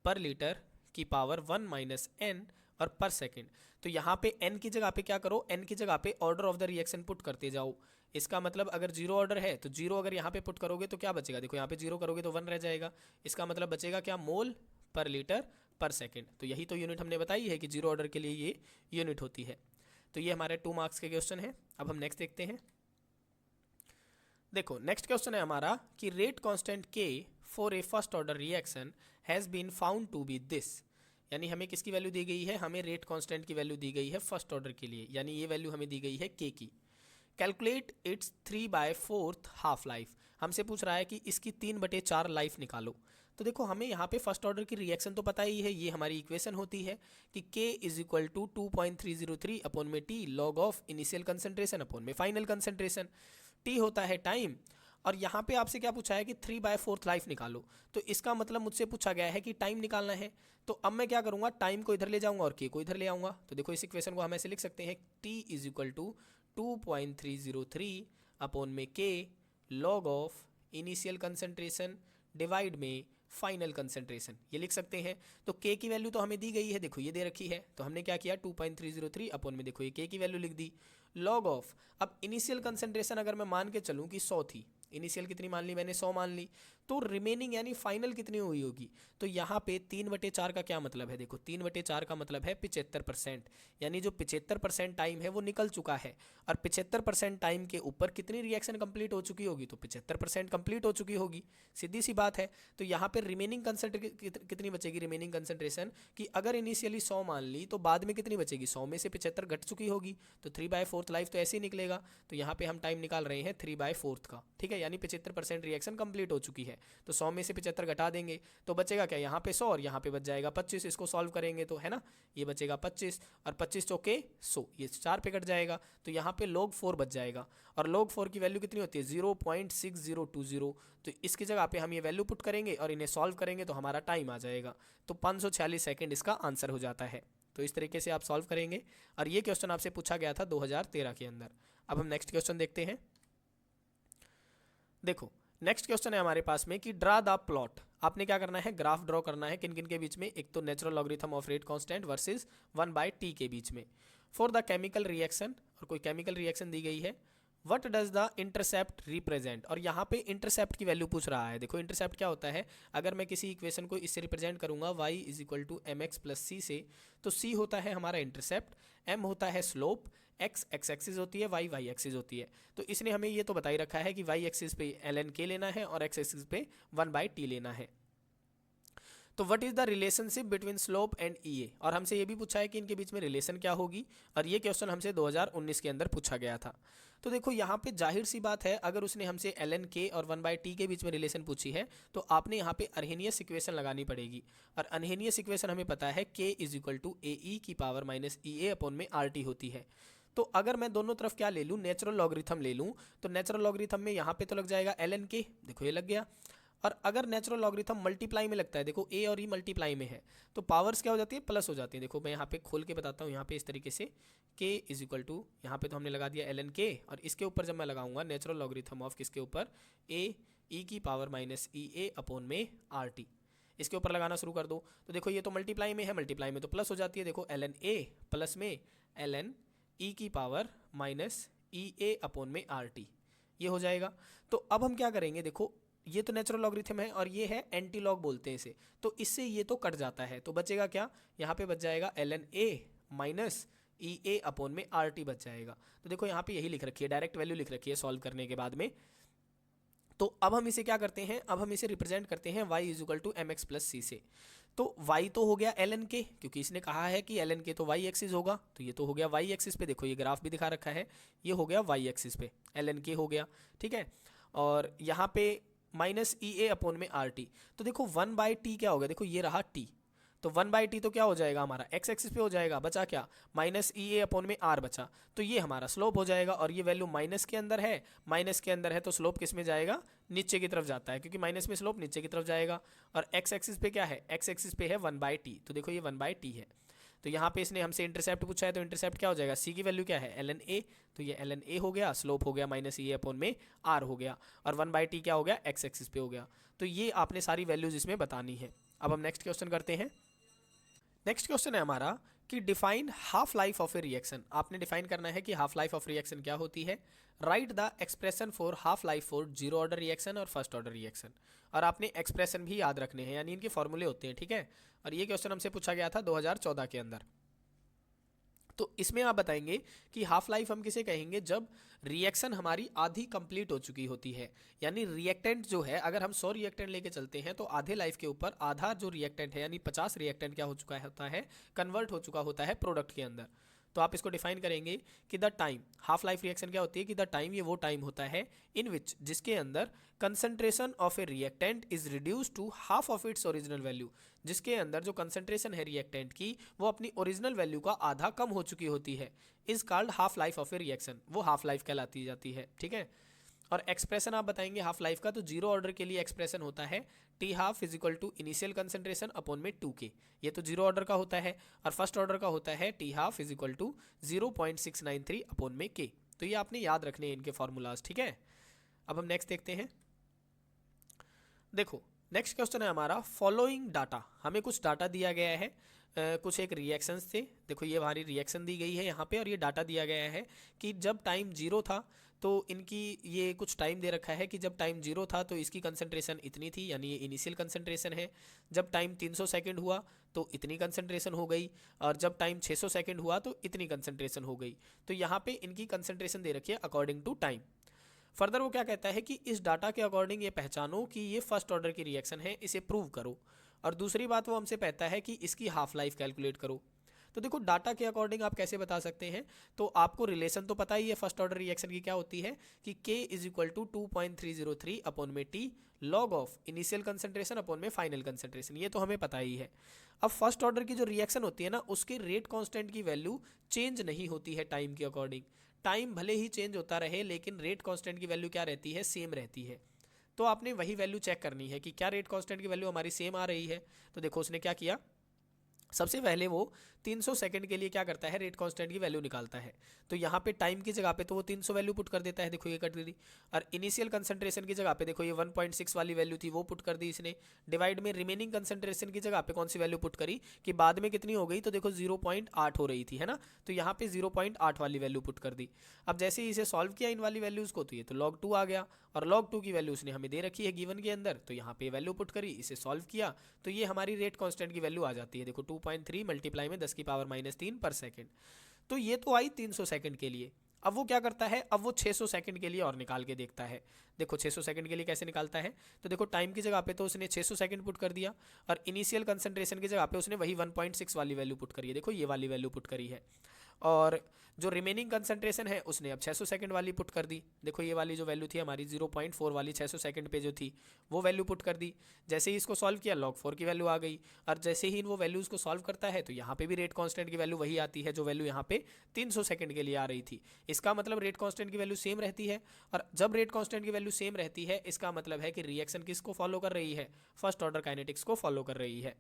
पर लीटर की पावर 1 माइनस एन और पर सेकंड। तो यहाँ पे n की जगह पे क्या करो, n की जगह पे order of the reaction put करते जाओ। इसका मतलब अगर 0 ऑर्डर है तो 0 अगर यहाँ पे पुट करोगे तो क्या बचेगा, देखो यहाँ पे 0 करोगे तो 1 रह जाएगा। इसका मतलब बचेगा क्या, मोल पर लीटर पर सेकंड। तो यही तो यूनिट हमने बताई है कि 0 ऑर्डर के लिए ये यूनिट होती है। तो ये हमारे 2 मार्क्स के क्वेश्चन है। अब हम नेक्स्ट देखते हैं। देखो नेक्स्ट क्वेश्चन है हमारा कि रेट कांस्टेंट के for a first order reaction has been found to be this, यानी हमें किसकी वैल्यू दी गई है, हमें रेट कांस्टेंट की वैल्यू दी गई है फर्स्ट ऑर्डर के लिए, यानी ये वैल्यू हमें दी गई है के की। कैलकुलेट इट्स 3/4 हाफ लाइफ, हमसे पूछ रहा है कि इसकी 3/4 लाइफ निकालो। तो देखो हमें यहाँ पे फर्स्ट ऑर्डर की रिएक्शन तो पता ही है, ये हमारी इक्वेशन होती है कि K is equal to 2.303 upon में T log of initial concentration upon में फाइनल कंसंट्रेशन। T होता है टाइम, और यहाँ पे आपसे क्या पूछा है कि 3/4 लाइफ निकालो। तो इसका मतलब मुझसे पूछा गया है कि टाइम निकालना है। तो अब मैं क्या करूँगा, टाइम को इधर ले जाऊँगा और K को इधर ले आऊँगा। तो देखो इस इक्वेशन को हम ऐसे लिख सकते हैं, T is equal to 2.303 upon में K log of initial concentration divide में फाइनल कंसंट्रेशन, ये लिख सकते हैं। तो K की वैल्यू तो हमें दी गई है, देखो ये दे रखी है, तो हमने क्या किया 2.303 अपॉन में देखो ये K की वैल्यू लिख दी लॉग ऑफ। अब इनिशियल कंसंट्रेशन अगर मैं मान के चलूँ कि 100 थी, इनिशियल कितनी मान ली मैंने, 100 मान ली, तो रिमेनिंग यानी फाइनल कितनी हुई होगी, तो यहाँ पे 3/4 का क्या मतलब है, देखो 3/4 का मतलब है 75%, यानी जो 75% टाइम है वो निकल चुका है, और 75% टाइम के ऊपर कितनी रिएक्शन कंप्लीट हो चुकी होगी, तो 75% कंप्लीट हो चुकी होगी, सीधी सी बात है। तो यहाँ पे रिमेनिंग कितनी बचेगी, रिमेनिंग कंसंट्रेशन कि अगर इनिशियली 100 मान ली तो बाद में कितनी बचेगी, 100 में से 75 घट चुकी होगी, तो 3/4 लाइफ तो ऐसे ही निकलेगा। तो यहाँ पे हम टाइम निकाल रहे हैं 3/4 का, ठीक है, यानी 75% रिएक्शन कंप्लीट हो चुकी है। तो 100 में से 75 घटा देंगे तो बचेगा क्या, यहाँ पे 100 और यहाँ पे बच जाएगा 25, इसको सॉल्व करेंगे तो है ना, ये बचेगा 25 और 25 चौके 100, ये 4 पे कट जाएगा, तो यहाँ पे log 4 बच जाएगा, और log 4 की वैल्यू कितनी होती है 0.6020, तो इसकी जगह पे हम ये वैल्यू पुट करेंगे और इन्हें सॉल्व करेंगे तो हमारा टाइम आ जाएगा, तो 546 सेकेंड इसका आंसर हो जाता है। तो इस तरीके से आप सॉल्व करेंगे, और ये क्वेश्चन आपसे पूछा गया था 2013 के अंदर। अब हम नेक्स्ट क्वेश्चन देखते हैं। देखो नेक्स्ट क्वेश्चन है हमारे पास में कि ड्रा द प्लॉट, आपने क्या करना है, ग्राफ ड्रॉ करना है, किन किन के बीच में, एक तो natural logarithm of rate constant versus 1/t के बीच में, फॉर द केमिकल रिएक्शन, और कोई केमिकल रिएक्शन दी गई है, what does the intercept represent, और यहाँ पे इंटरसेप्ट की वैल्यू पूछ रहा है। देखो इंटरसेप्ट क्या होता है, अगर मैं किसी इक्वेशन को इससे रिप्रेजेंट करूंगा y = mx + c से, तो c होता है हमारा इंटरसेप्ट, m होता है स्लोप, x एक्सिस होती है, y एक्सिस होती है। तो इसने हमें ये तो बता ही रखा है कि y एक्सिस पे ln k लेना है और x एक्सिस पे 1/t लेना है। तो what is the relationship between slope and E, और हमसे ये भी पूछा है कि इनके बीच में रिलेशन क्या होगी, और ये क्वेश्चन हमसे 2019 के अंदर पूछा गया था। तो देखो यहाँ पे जाहिर सी बात है, अगर उसने हमसे ln k और 1/t के बीच में रिलेशन पूछी है तो आपने यहाँ पे अर्हेनियस इक्वेशन लगानी पड़ेगी, और अर्हेनियस इक्वेशन हमें पता है k = ae⁻ होती है। तो अगर मैं दोनों तरफ क्या ले लूँ, नेचुरल लॉगरिथम ले लूँ, तो नेचुरल लॉगरिथम में यहाँ पे तो लग जाएगा ln k, देखो ये लग गया, और अगर नेचुरल लॉगरिथम मल्टीप्लाई में लगता है, देखो a और e मल्टीप्लाई में है, तो पावर्स क्या हो जाती है, प्लस हो जाती है। देखो मैं यहाँ पे खोल के बताता हूँ, यहाँ पे इस तरीके से k = यहाँ पे तो हमने लगा दिया ln k, और इसके ऊपर जब मैं लगाऊंगा नेचुरल लॉगरिथम ऑफ किसके ऊपर, ae⁻ इसके ऊपर लगाना शुरू कर दो, तो देखो ये तो मल्टीप्लाई में है, मल्टीप्लाई में तो प्लस हो जाती है, देखो ln a प्लस में ln e⁻ ये हो जाएगा। तो अब हम क्या करेंगे, देखो ये तो नेचुरल लॉगरिथम है और ये है एंटी लॉग बोलते हैं इसे, तो इससे ये तो कट जाता है, तो बचेगा क्या, यहाँ पे बच जाएगा ln a माइनस e⁻ बच जाएगा। तो देखो यहाँ पे यही लिख रखी है, डायरेक्ट वैल्यू लिख रखी है सॉल्व करने के बाद में। तो अब हम इसे क्या करते हैं, अब हम इसे रिप्रेजेंट करते हैं y = mx + c से। तो y तो हो गया ln k, क्योंकि इसने कहा है कि ln k तो y एक्सिस होगा, तो ये तो हो गया y एक्सिस पे, देखो ये ग्राफ भी दिखा रखा है, ये हो गया y एक्सिस पे ln k हो गया, ठीक है। और यहाँ पे -EA/RT, तो देखो 1/t क्या हो गया, देखो ये रहा t, तो 1/t तो क्या हो जाएगा हमारा x एक्सिस पे हो जाएगा, बचा क्या -EA/R बचा, तो ये हमारा स्लोप हो जाएगा, और ये वैल्यू माइनस के अंदर है, माइनस के अंदर है तो स्लोप किस में जाएगा, नीचे की तरफ जाता है, क्योंकि माइनस में स्लोप नीचे की तरफ जाएगा, और x एक्सिस पे क्या है, x एक्सिस पे है 1/t, तो देखो ये 1/t है। तो यहाँ पे इसने हमसे इंटरसेप्ट पूछा है, तो इंटरसेप्ट क्या हो जाएगा, c की वैल्यू क्या है ln a, तो ये ln a हो गया, स्लोप हो गया -EA/R हो गया, और 1/t क्या हो गया, x एक्सिस पे हो गया। तो ये आपने सारी वैल्यूज इसमें बतानी है। अब हम नेक्स्ट क्वेश्चन करते हैं। नेक्स्ट क्वेश्चन है हमारा कि define half life of A reaction, आपने डिफाइन करना है कि हाफ लाइफ ऑफ रिएक्शन क्या होती है। Right the expression for half life for 0 order reaction और फर्स्ट ऑर्डर रिएक्शन, और आपने एक्सप्रेशन भी याद रखने हैं, यानी इनके फॉर्मूले होते हैं, ठीक है। और ये क्वेश्चन हमसे पूछा गया था 2014 के अंदर। तो इसमें आप बताएंगे कि हाफ लाइफ हम किसे कहेंगे, जब रिएक्शन हमारी आधी कंप्लीट हो चुकी होती है, यानी रिएक्टेंट जो है, अगर हम 100 रिएक्टेंट लेके चलते हैं तो आधे लाइफ के ऊपर आधा जो रिएक्टेंट है यानी 50 रिएक्टेंट क्या हो चुका होता है, कन्वर्ट हो चुका होता है प्रोडक्ट के अंदर। तो आप इसको डिफाइन करेंगे कि the time, half life reaction क्या होती है कि द टाइम, ये वो टाइम होता है इन विच, जिसके अंदर concentration of a reactant is reduce to half of its original value, जिसके अंदर जो कंसंट्रेशन है रिएक्टेंट की वो अपनी ओरिजिनल वैल्यू का आधा कम हो चुकी होती है, is called half life of A reaction, वो हाफ लाइफ कहलाती जाती है, ठीक है। और एक्सप्रेशन आप बताएंगे हाफ लाइफ का, तो 0 ऑर्डर के लिए एक्सप्रेशन होता है T½ = इनिशियल कंसंट्रेशन अपॉन में 2K, ये तो 0 ऑर्डर का होता है, और फर्स्ट ऑर्डर का होता है T½ = 0.693 अपॉन में K। तो ये आपने याद रखने हैं इनके फॉर्मूलाज, ठीक है। अब हम नेक्स्ट देखते हैं। देखो नेक्स्ट क्वेश्चन है हमारा, फॉलोइंग डाटा, हमें कुछ डाटा दिया गया है कुछ एक रिएक्शंस थे। देखो ये हमारी रिएक्शन दी गई है यहाँ पे, और ये डाटा दिया गया है कि जब टाइम जीरो था तो इनकी ये कुछ टाइम दे रखा है कि जब टाइम जीरो था तो इसकी कंसंट्रेशन इतनी थी, यानी ये इनिशियल कंसंट्रेशन है। जब टाइम 300 सेकंड हुआ तो इतनी कंसंट्रेशन हो गई, और जब टाइम 600 सेकंड हुआ तो इतनी कंसंट्रेशन हो गई। तो यहाँ पे इनकी कंसंट्रेशन दे रखी है अकॉर्डिंग टू टाइम। फर्दर वो क्या कहता है कि इस डाटा के अकॉर्डिंग ये पहचानो कि ये फर्स्ट ऑर्डर की रिएक्शन है, इसे प्रूव करो। और दूसरी बात वो हमसे कहता है कि इसकी हाफ लाइफ कैलकुलेट करो। तो देखो डाटा के अकॉर्डिंग आप कैसे बता सकते हैं, तो आपको रिलेशन तो पता ही है फर्स्ट ऑर्डर रिएक्शन की क्या होती है कि K is equal to 2.303 upon में T log of initial concentration upon में फाइनल कंसंट्रेशन, ये तो हमें पता ही है। अब फर्स्ट ऑर्डर की जो रिएक्शन होती है ना, उसके रेट कांस्टेंट की वैल्यू चेंज नहीं होती है टाइम के अकॉर्डिंग। टाइम भले ही चेंज होता रहे लेकिन रेट कांस्टेंट की वैल्यू क्या रहती है, सेम रहती है। तो आपने वही वैल्यू चेक करनी है कि क्या रेट कांस्टेंट की वैल्यू हमारी सेम आ रही है। तो देखो उसने क्या किया, सबसे पहले वो 300 सेकंड के लिए क्या करता है, रेट कांस्टेंट की वैल्यू निकालता है। तो यहाँ पे टाइम की जगह पे तो वो 300 वैल्यू पुट कर देता है, देखो ये कट दी। और इनिशियल कंसंट्रेशन की जगह पे देखो ये 1.6 वाली वैल्यू थी वो पुट कर दी इसने। डिवाइड में रिमेनिंग कंसंट्रेशन की जगह पे कौन सी वैल्यू पुट करी कि बाद में कितनी हो गई, तो देखो 0.8 हो रही थी, है ना। तो यहाँ पे 0.8 वाली वैल्यू पुट कर दी। अब जैसे ही इसे सॉल्व किया इन वाली वैल्यूज को, तो ये तो log 2 आ गया, और log 2 की वैल्यू उसने हमें दे रखी है गिवन के अंदर। तो यहाँ पे वैल्यू पुट करी, इसे सॉल्व किया, तो ये हमारी रेट कांस्टेंट की वैल्यू आ जाती है। देखो 2.3 मल्टीप्लाई में 10 की पावर -3 पर सेकंड। तो ये तो आई 300 सेकंड के लिए। अब वो क्या करता है, अब वो 600 सेकंड के लिए और निकाल के देखता है। देखो 600 सेकंड के लिए कैसे निकालता है, तो देखो टाइम की जगह पे तो उसने 600 सेकंड पुट कर दिया, और इनिशियल कंसंट्रेशन की जगह पे उसने वही 1.6 वाली वैल्यू पुट करी है, देखो ये वाली वैल्यू पुट करी है। और जो रिमेनिंग कंसंट्रेशन है उसने अब 600 सेकंड वाली पुट कर दी। देखो ये वाली जो वैल्यू थी हमारी 0.4 वाली 600 सेकंड पे जो थी वो वैल्यू पुट कर दी। जैसे ही इसको सॉल्व किया log 4 की वैल्यू आ गई, और जैसे ही इन वो वैल्यूज़ को सॉल्व करता है तो यहाँ पे भी रेट कांस्टेंट की वैल्यू वही आती है जो वैल्यू यहाँ पे 300 सेकंड के लिए आ रही थी। इसका मतलब रेट कांस्टेंट की वैल्यू सेम रहती है, और जब रेट कांस्टेंट की वैल्यू सेम रहती है इसका मतलब है कि रिएक्शन किसको फॉलो कर रही है, फर्स्ट ऑर्डर काइनेटिक्स को फॉलो कर रही है।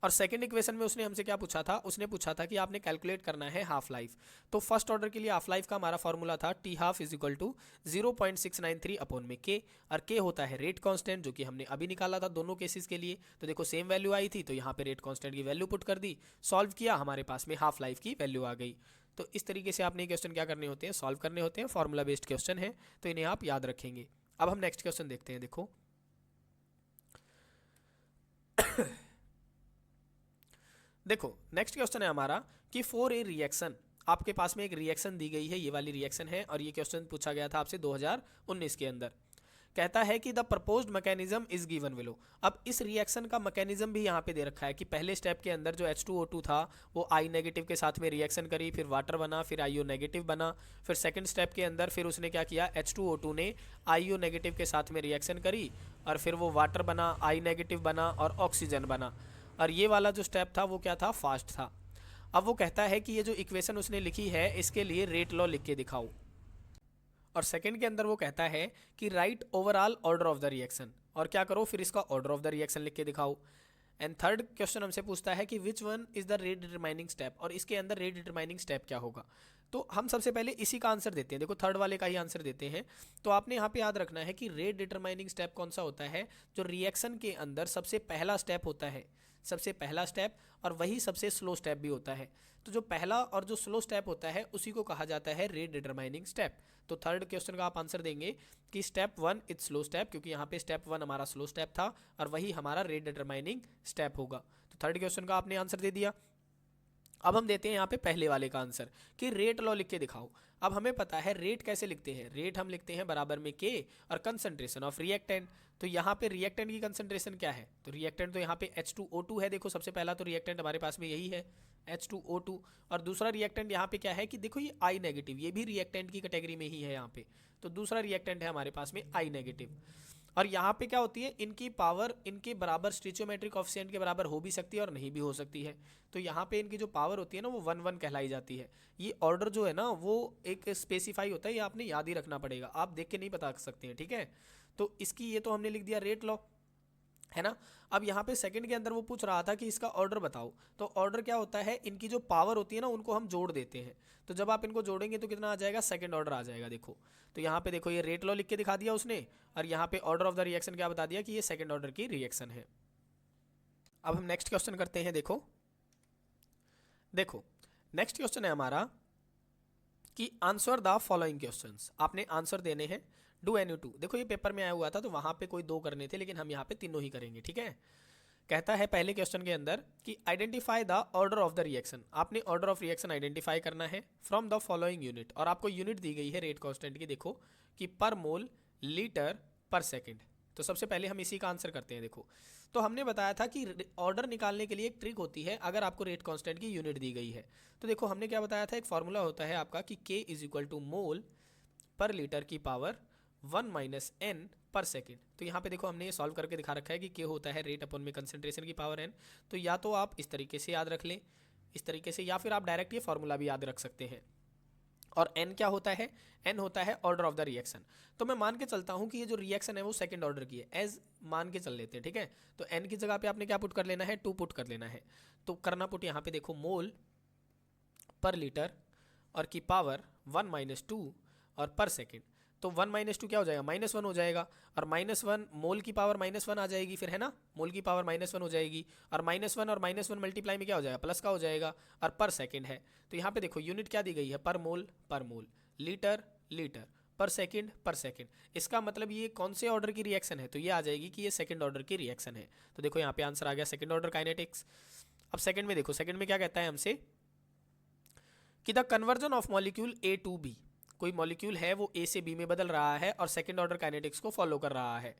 और सेकंड इक्वेशन में उसने हमसे क्या पूछा था, उसने पूछा था कि आपने कैलकुलेट करना है हाफ लाइफ। तो फर्स्ट ऑर्डर के लिए हाफ लाइफ का हमारा फॉर्मूला था T half is equal to 0.693 upon में के, और के होता है रेट कांस्टेंट जो कि हमने अभी निकाला था दोनों केसेस के लिए। तो देखो सेम वैल्यू आई थी, तो यहाँ पे रेट कांस्टेंट की वैल्यू पुट कर दी, सॉल्व किया, हमारे पास में हाफ लाइफ की वैल्यू आ गई। तो इस तरीके से आपने क्वेश्चन क्या करने होते हैं, सॉल्व करने होते हैं। फॉर्मूला बेस्ड क्वेश्चन है तो इन्हें आप याद रखेंगे। अब हम नेक्स्ट क्वेश्चन देखते हैं। देखो देखो नेक्स्ट क्वेश्चन है हमारा कि फॉर ए रिएक्शन, आपके पास में एक रिएक्शन दी गई है, ये वाली रिएक्शन है, और ये क्वेश्चन पूछा गया था आपसे 2019 के अंदर। कहता है कि the proposed mechanism is given below. अब इस रिएक्शन का मैकेनिज्म भी यहाँ पे दे रखा है कि पहले स्टेप के अंदर जो H2O2 था वो I नेगेटिव के साथ में रिएक्शन करी, फिर वाटर बना, फिर IO नेगेटिव बना। फिर सेकंड स्टेप के अंदर फिर उसने क्या किया, H2O2 ने IO नेगेटिव के साथ में रिएक्शन करी, और फिर वो वाटर बना, I नेगेटिव बना, और ऑक्सीजन बना। और ये वाला जो स्टेप था वो क्या था, फास्ट था। अब वो कहता है कि ये जो इक्वेशन उसने लिखी है इसके लिए रेट लॉ लिख के दिखाओ। और सेकंड के अंदर वो कहता है कि right overall order of the reaction, और क्या करो फिर इसका ऑर्डर ऑफ द रिएक्शन लिख के दिखाओ। एंड थर्ड क्वेश्चन हमसे पूछता है कि which one is the rate determining step, और इसके अंदर रेट डिटरमाइनिंग स्टेप क्या होगा। तो हम सबसे पहले इसी का आंसर देते हैं, देखो थर्ड वाले का ही आंसर देते हैं। तो आपने यहाँ पे याद रखना है कि रेट डिटरमाइनिंग स्टेप कौन सा होता है, जो रिएक्शन के अंदर सबसे पहला स्टेप होता है, सबसे पहला स्टेप, और वही सबसे स्लो स्टेप भी होता है। तो जो पहला और जो स्लो स्टेप होता है उसी को कहा जाता है रेट डिटरमाइनिंग स्टेप। तो थर्ड क्वेश्चन का आप आंसर देंगे कि स्टेप 1 इज स्लो स्टेप, क्योंकि यहाँ पे स्टेप 1 हमारा स्लो स्टेप था, और वही हमारा रेट डिटरमाइनिंग स्टेप होगा। तो थर्ड क्वेश्चन का आपने आंसर दे दिया। अब हम देते हैं यहाँ पे पहले वाले का आंसर कि रेट लॉ लिख के दिखाओ। अब हमें पता है रेट कैसे लिखते हैं, रेट हम लिखते हैं बराबर में के और कंसंट्रेशन ऑफ रिएक्टेंट। तो यहाँ पे रिएक्टेंट की कंसंट्रेशन क्या है, तो रिएक्टेंट तो यहाँ पे H2O2 है। देखो सबसे पहला तो रिएक्टेंट हमारे पास में यही है H2O2, और दूसरा रिएक्टेंट यहाँ पे क्या है कि देखो ये I नेगेटिव, ये भी रिएक्टेंट की कैटेगरी में ही है यहाँ पे। तो दूसरा रिएक्टेंट है हमारे पास में I नेगेटिव। और यहाँ पे क्या होती है, इनकी पावर इनके बराबर स्टिचोमेट्रिक कोएफिशिएंट के बराबर हो भी सकती है और नहीं भी हो सकती है। तो यहाँ पे इनकी जो पावर होती है ना वो 1 1 कहलाई जाती है। ये ऑर्डर जो है ना वो एक स्पेसिफाई होता है, ये आपने याद ही रखना पड़ेगा, आप देख के नहीं बता सकते हैं, ठीक है। तो इसकी ये तो हमने लिख दिया रेट लॉ, है ना। अब यहाँ पे सेकंड के अंदर वो पूछ रहा था कि इसका ऑर्डर बताओ। तो ऑर्डर क्या होता है, इनकी जो पावर होती है ना उनको हम जोड़ देते हैं। तो जब आप इनको जोड़ेंगे तो कितना आ जाएगा, सेकंड ऑर्डर आ जाएगा। देखो तो यहाँ पे देखो ये रेट लॉ लिख के दिखा दिया उसने, और यहाँ पे ऑर्डर ऑफ द रिएक्शन क्या बता दिया कि ये सेकंड ऑर्डर की रिएक्शन है। अब हम नेक्स्ट क्वेश्चन करते हैं। देखो नेक्स्ट क्वेश्चन है हमारा कि आंसर द फॉलोइंग क्वेश्चंस। आपने आंसर देने हैं, डू एनी टू। देखो ये पेपर में आया हुआ था तो वहां पे कोई 2 करने थे, लेकिन हम यहाँ पे तीनों ही करेंगे, ठीक है। कहता है पहले क्वेश्चन के अंदर कि identify the order of the reaction. आपने ऑर्डर ऑफ रिएक्शन आइडेंटिफाई करना है फ्रॉम द फॉलोइंग यूनिट, और आपको यूनिट दी गई है रेट कांस्टेंट की। देखो कि पर मोल, लीटर, पर सेकंड। तो सबसे पहले हम इसी का आंसर करते हैं। देखो तो हमने बताया था कि ऑर्डर निकालने के लिए एक ट्रिक होती है अगर आपको रेट कांस्टेंट की यूनिट दी गई है। तो देखो हमने क्या बताया था, एक फॉर्मूला होता है आपका कि K इज इक्वल टू मोल पर लीटर की पावर 1 माइनस n पर सेकेंड। तो यहाँ पे देखो हमने ये सॉल्व करके दिखा रखा है कि K होता है रेट अपन में कंसंट्रेशन की पावर n। तो या तो आप इस तरीके से याद रख लें, इस तरीके से, या फिर आप डायरेक्ट ये फॉर्मूला भी याद रख सकते हैं। और n क्या होता है, n होता है ऑर्डर ऑफ द रिएक्शन। तो मैं मान के चलता हूँ कि ये जो रिएक्शन है वो सेकंड ऑर्डर की है, एज मान के चल लेते हैं, ठीक है। तो n की जगह पे आपने क्या पुट कर लेना है, 2 पुट कर लेना है। तो करना पुट यहाँ पे देखो मोल पर लीटर और की पावर 1 माइनस 2 और पर सेकेंड। तो 1 माइनस 2 क्या हो जाएगा, -1 हो जाएगा, और -1 मोल की पावर -1 आ जाएगी, फिर है ना, मोल की पावर -1 हो जाएगी, और -1 और -1 मल्टीप्लाई में क्या हो जाएगा, प्लस का हो जाएगा, और पर सेकेंड है। तो यहाँ पे देखो यूनिट क्या दी गई है, पर मोल, लीटर लीटर, पर सेकेंड। इसका मतलब ये कौन से ऑर्डर की रिएक्शन है, तो ये आ जाएगी कि ये सेकेंड ऑर्डर की रिएक्शन है। तो देखो यहाँ पे आंसर आ गया सेकेंड ऑर्डर काइनेटिक्स। अब सेकेंड में देखो, सेकेंड में क्या कहता है हमसे कि the conversion of molecule A to B. कोई मॉलिक्यूल है वो ए से बी में बदल रहा है और सेकेंड ऑर्डर काइनेटिक्स को फॉलो कर रहा है।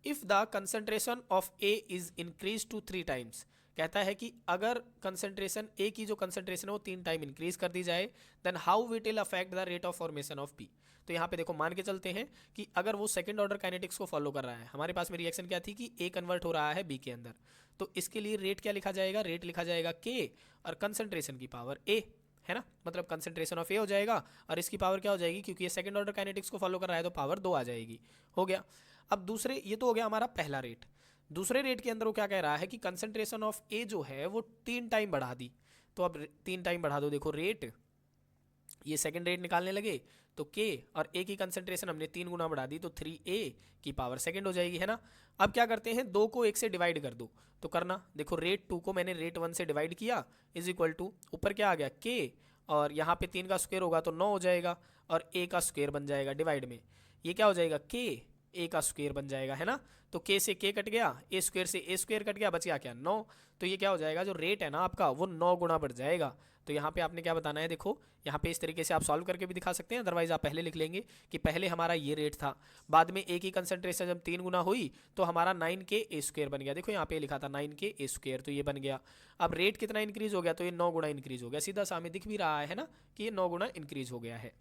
If the concentration of A is increase to 3 times. कहता है कि अगर कंसंट्रेशन ए की जो कंसंट्रेशन है वो 3 टाइम इंक्रीज कर दी जाए, then how it will affect the rate of formation of B. तो यहाँ पे देखो मान के चलते हैं कि अगर वो सेकंड ऑर्डर काइनेटिक्स को फॉलो कर रहा है, हमारे पास में रिएक्शन क्या थी कि ए कन्वर्ट हो रहा है बी के अंदर, तो इसके लिए रेट क्या लिखा जाएगा, रेट लिखा जाएगा के और कंसंट्रेशन की पावर ए, है ना, मतलब कंसंट्रेशन ऑफ ए हो जाएगा और इसकी पावर क्या हो जाएगी, क्योंकि ये सेकंड ऑर्डर काइनेटिक्स को फॉलो कर रहा है तो पावर 2 आ जाएगी। हो गया। अब दूसरे, ये तो हो गया हमारा पहला रेट। दूसरे रेट के अंदर वो क्या कह रहा है कि कंसंट्रेशन ऑफ ए जो है वो 3 टाइम बढ़ा दी। तो अब 3 टाइम बढ़ा दो, देखो रेट, ये सेकंड रेट निकालने लगे तो के और ए की कंसंट्रेशन हमने 3 गुना बढ़ा दी तो 3a की पावर सेकंड हो जाएगी, है ना। अब क्या करते हैं, 2 को 1 से डिवाइड कर दो। तो करना, देखो रेट 2 को मैंने रेट 1 से डिवाइड किया, इज इक्वल टू ऊपर क्या आ गया के, और यहाँ पे 3 का स्क्वायर होगा तो 9 हो जाएगा, और a का स्क्वायर बन जाएगा डिवाइड में, ये क्या हो जाएगा के a का स्क्वायर बन जाएगा, है ना। तो k से k कट गया, a स्क्वायर से a स्क्वायर कट गया, बच गया क्या 9। तो ये क्या हो जाएगा, जो रेट है ना आपका वो 9 गुना बढ़ जाएगा। तो यहाँ पे आपने क्या बताना है, देखो यहाँ पे इस तरीके से आप सॉल्व करके भी दिखा सकते हैं, अदरवाइज आप पहले लिख लेंगे कि पहले हमारा ये रेट था, बाद में ए की कंसंट्रेशन जब 3 गुना हुई तो हमारा 9k a स्क्वायर बन गया। देखो यहाँ पे लिखा था 9k a स्क्वायर, तो ये बन गया। अब रेट कितना इंक्रीज हो गया, तो ये 9 गुना इंक्रीज हो गया, सीधा सामने दिख भी रहा है ना कि ये 9 गुना इंक्रीज हो गया है।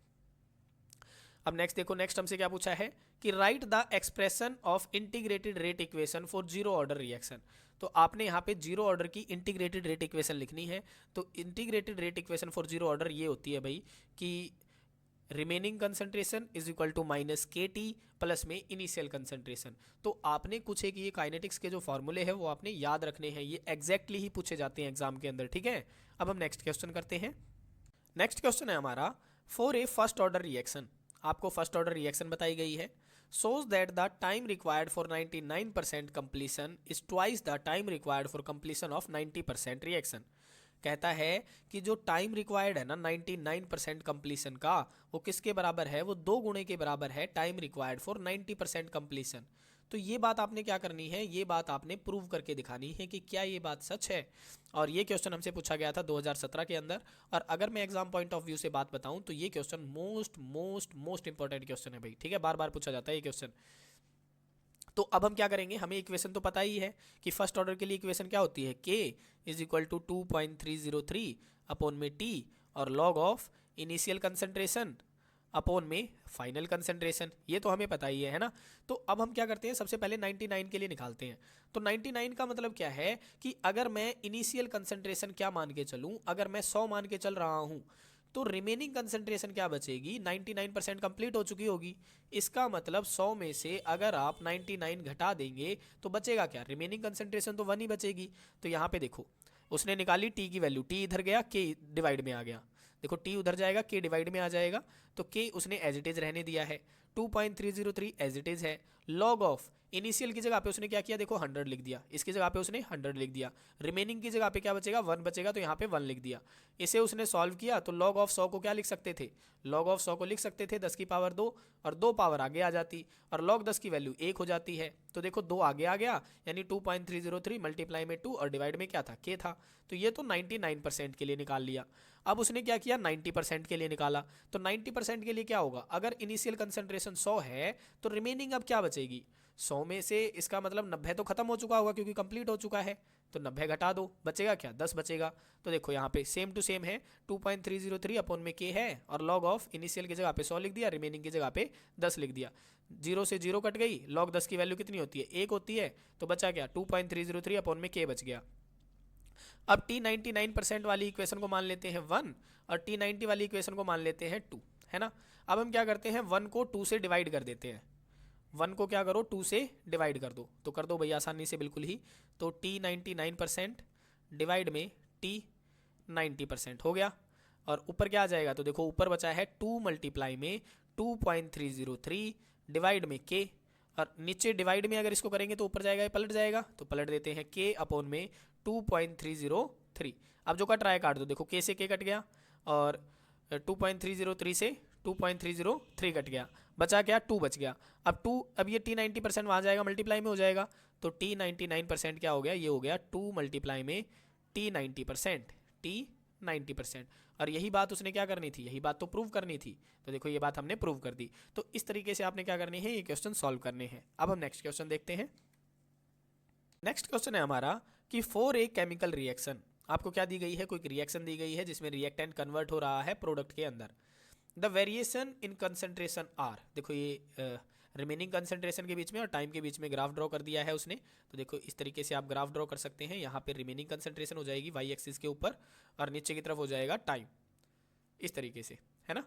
अब नेक्स्ट देखो, नेक्स्ट हमसे क्या पूछा है कि write the expression of integrated rate equation for zero order reaction. तो आपने यहाँ पे जीरो ऑर्डर की इंटीग्रेटेड रेट इक्वेशन लिखनी है। तो integrated rate equation for zero order ये होती है भाई कि remaining concentration is equal to minus K T plus में इनिशियल कंसंट्रेशन। तो आपने कुछ एक ये काइनेटिक्स के जो फॉर्मूले हैं वो आपने याद रखने हैं, ये एग्जैक्टली ही पूछे जाते हैं एग्जाम के अंदर, ठीक है। अब हम नेक्स्ट क्वेश्चन करते हैं। नेक्स्ट क्वेश्चन है हमारा for a first order reaction. आपको फर्स्ट ऑर्डर रिएक्शन बताई गई है, shows that the time required for 99% completion is twice the time required for completion of 90% reaction। कहता है कि जो टाइम रिक्वायर्ड है ना 99% कंप्लीशन का, वो किसके बराबर है, वो 2 गुणे के बराबर है टाइम रिक्वायर्ड फॉर 90% कंप्लीशन। तो ये बात आपने क्या करनी है, ये बात आपने प्रूव करके दिखानी है कि क्या ये बात सच है। और ये क्वेश्चन हमसे पूछा गया था 2017 के अंदर, और अगर मैं एग्जाम पॉइंट ऑफ व्यू से बात बताऊं तो ये क्वेश्चन मोस्ट इंपॉर्टेंट क्वेश्चन है भाई, ठीक है, बार बार पूछा जाता है ये क्वेश्चन। तो अब हम क्या करेंगे, हमें इक्वेशन तो पता ही है कि फर्स्ट ऑर्डर के लिए इक्वेशन क्या होती है, k is equal to 2.303 upon में t और log of initial concentration upon में फाइनल कंसंट्रेशन, ये तो हमें पता ही है ना। तो अब हम क्या करते हैं, सबसे पहले 99 के लिए निकालते हैं। तो 99 का मतलब क्या है कि अगर मैं इनिशियल कंसंट्रेशन क्या मान के चलूं, अगर मैं 100 मान के चल रहा हूं तो रिमेनिंग कंसंट्रेशन क्या बचेगी, 99% कंप्लीट हो चुकी होगी। इसका मतलब 100 में से अगर आप 99 घटा देंगे तो बचेगा क्या, रिमेनिंग कंसंट्रेशन तो 1 ही बचेगी। तो यहाँ पे देखो उसने निकाली t की वैल्यू, t इधर गया, k डिवाइड में आ गया, देखो टी उधर जाएगा, के डिवाइड में आ जाएगा, तो के उसने एज इट इज रहने दिया है, 2.303 एज इट इज है। लॉग ऑफ इनिशियल की जगह पे उसने क्या किया, देखो 100 लिख दिया, इसकी जगह पे उसने 100 लिख दिया, रिमेनिंग की जगह पे क्या बचेगा, 1 बचेगा, तो यहाँ पे 1 लिख दिया। इसे उसने सॉल्व किया तो log ऑफ 100 को क्या लिख सकते थे, log ऑफ 100 को लिख सकते थे 10 की पावर 2, और 2 पावर आगे आ जाती, और log 10 की वैल्यू 1 हो जाती है। तो देखो 2 आगे आ गया, यानी 2.303 मल्टीप्लाई में 2 और डिवाइड में क्या था, k था। तो ये तो 99% के लिए निकाल लिया। अब उसने क्या किया, 90% के लिए निकाला। तो 90% के लिए क्या होगा, अगर इनिशियल कंसंट्रेशन 100 है तो रिमेनिंग अब क्या बचेगी, 100 में से इसका मतलब 90 तो खत्म हो चुका होगा क्योंकि कंप्लीट हो चुका है, तो 90 घटा दो, बचेगा क्या, 10 बचेगा। तो देखो यहाँ पे सेम टू सेम है, 2.303 अपॉन में के है, और लॉग ऑफ इनिशियल की जगह पे 100 लिख दिया, रिमेनिंग की जगह पे 10 लिख दिया। 0 से 0 कट गई, लॉग 10 की वैल्यू कितनी होती है, 1 होती है, तो बचा क्या, 2.303 अपॉन में के बच गया। अब T99% वाली इक्वेशन को मान लेते हैं 1 और T90 वाली इक्वेशन को मान लेते हैं 2, है ना। अब हम क्या करते हैं, 1 को 2 से डिवाइड कर देते हैं, 1 को क्या करो 2 से डिवाइड कर दो, तो कर दो भैया आसानी से बिल्कुल ही। तो T99% डिवाइड में T90% हो गया, और ऊपर क्या आ जाएगा, तो देखो ऊपर बचा है 2 मल्टीप्लाई में 2.303 डिवाइड में k, और नीचे डिवाइड में अगर इसको करेंगे तो ऊपर जाएगा, ये पलट जाएगा, तो पलट देते हैं k अपॉन में 2.303। अब जो कट रहा है काट दो, देखो k से k कट गया, और 2.303 से 2.303 कट गया, बचा क्या, 2 बच गया। अब 2, अब ये T90% वहाँ जाएगा, मल्टीप्लाई में हो जाएगा, तो T99% क्या हो गया, ये हो गया 2 मल्टीप्लाई में T90%, और यही बात उसने क्या करनी थी, यही बात तो प्रूव करनी थी। तो देखो ये बात हमने प्रूव कर दी। तो इस तरीके से आपने क्या करनी है, ये क्वेश्चन सॉल्व करने हैं। अब हम नेक्स्ट क्वेश्चन देखते हैं। नेक्स्ट क्वेश्चन है हमारा कि फॉर ए केमिकल रिएक्शन, आपको क्या दी गई है, कोई रिएक्शन दी गई है जिसमें रिएक्टेंट कन्वर्ट हो रहा है प्रोडक्ट के अंदर। The variation in concentration are, देखो ये रिमेनिंग कंसंट्रेशन के बीच में और टाइम के बीच में ग्राफ ड्रॉ कर दिया है उसने। तो देखो इस तरीके से आप ग्राफ ड्रॉ कर सकते हैं, यहाँ पे रिमेनिंग कंसंट्रेशन हो जाएगी वाई एक्सिस के ऊपर, और नीचे की तरफ हो जाएगा टाइम, इस तरीके से, है ना।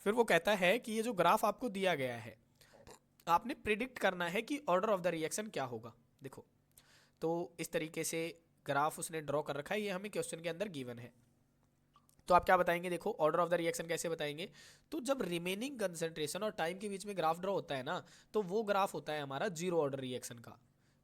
फिर वो कहता है कि ये जो ग्राफ आपको दिया गया है, आपने प्रिडिक्ट करना है कि ऑर्डर ऑफ द रिएक्शन क्या होगा। देखो तो इस तरीके से ग्राफ उसने ड्रॉ कर रखा है, ये हमें क्वेश्चन के अंदर गिवन है। तो आप क्या बताएंगे, देखो ऑर्डर ऑफ द रिएक्शन कैसे बताएंगे, तो जब रिमेनिंग कंसंट्रेशन और टाइम के बीच में ग्राफ ड्रॉ होता है ना, तो वो ग्राफ होता है हमारा जीरो ऑर्डर रिएक्शन का।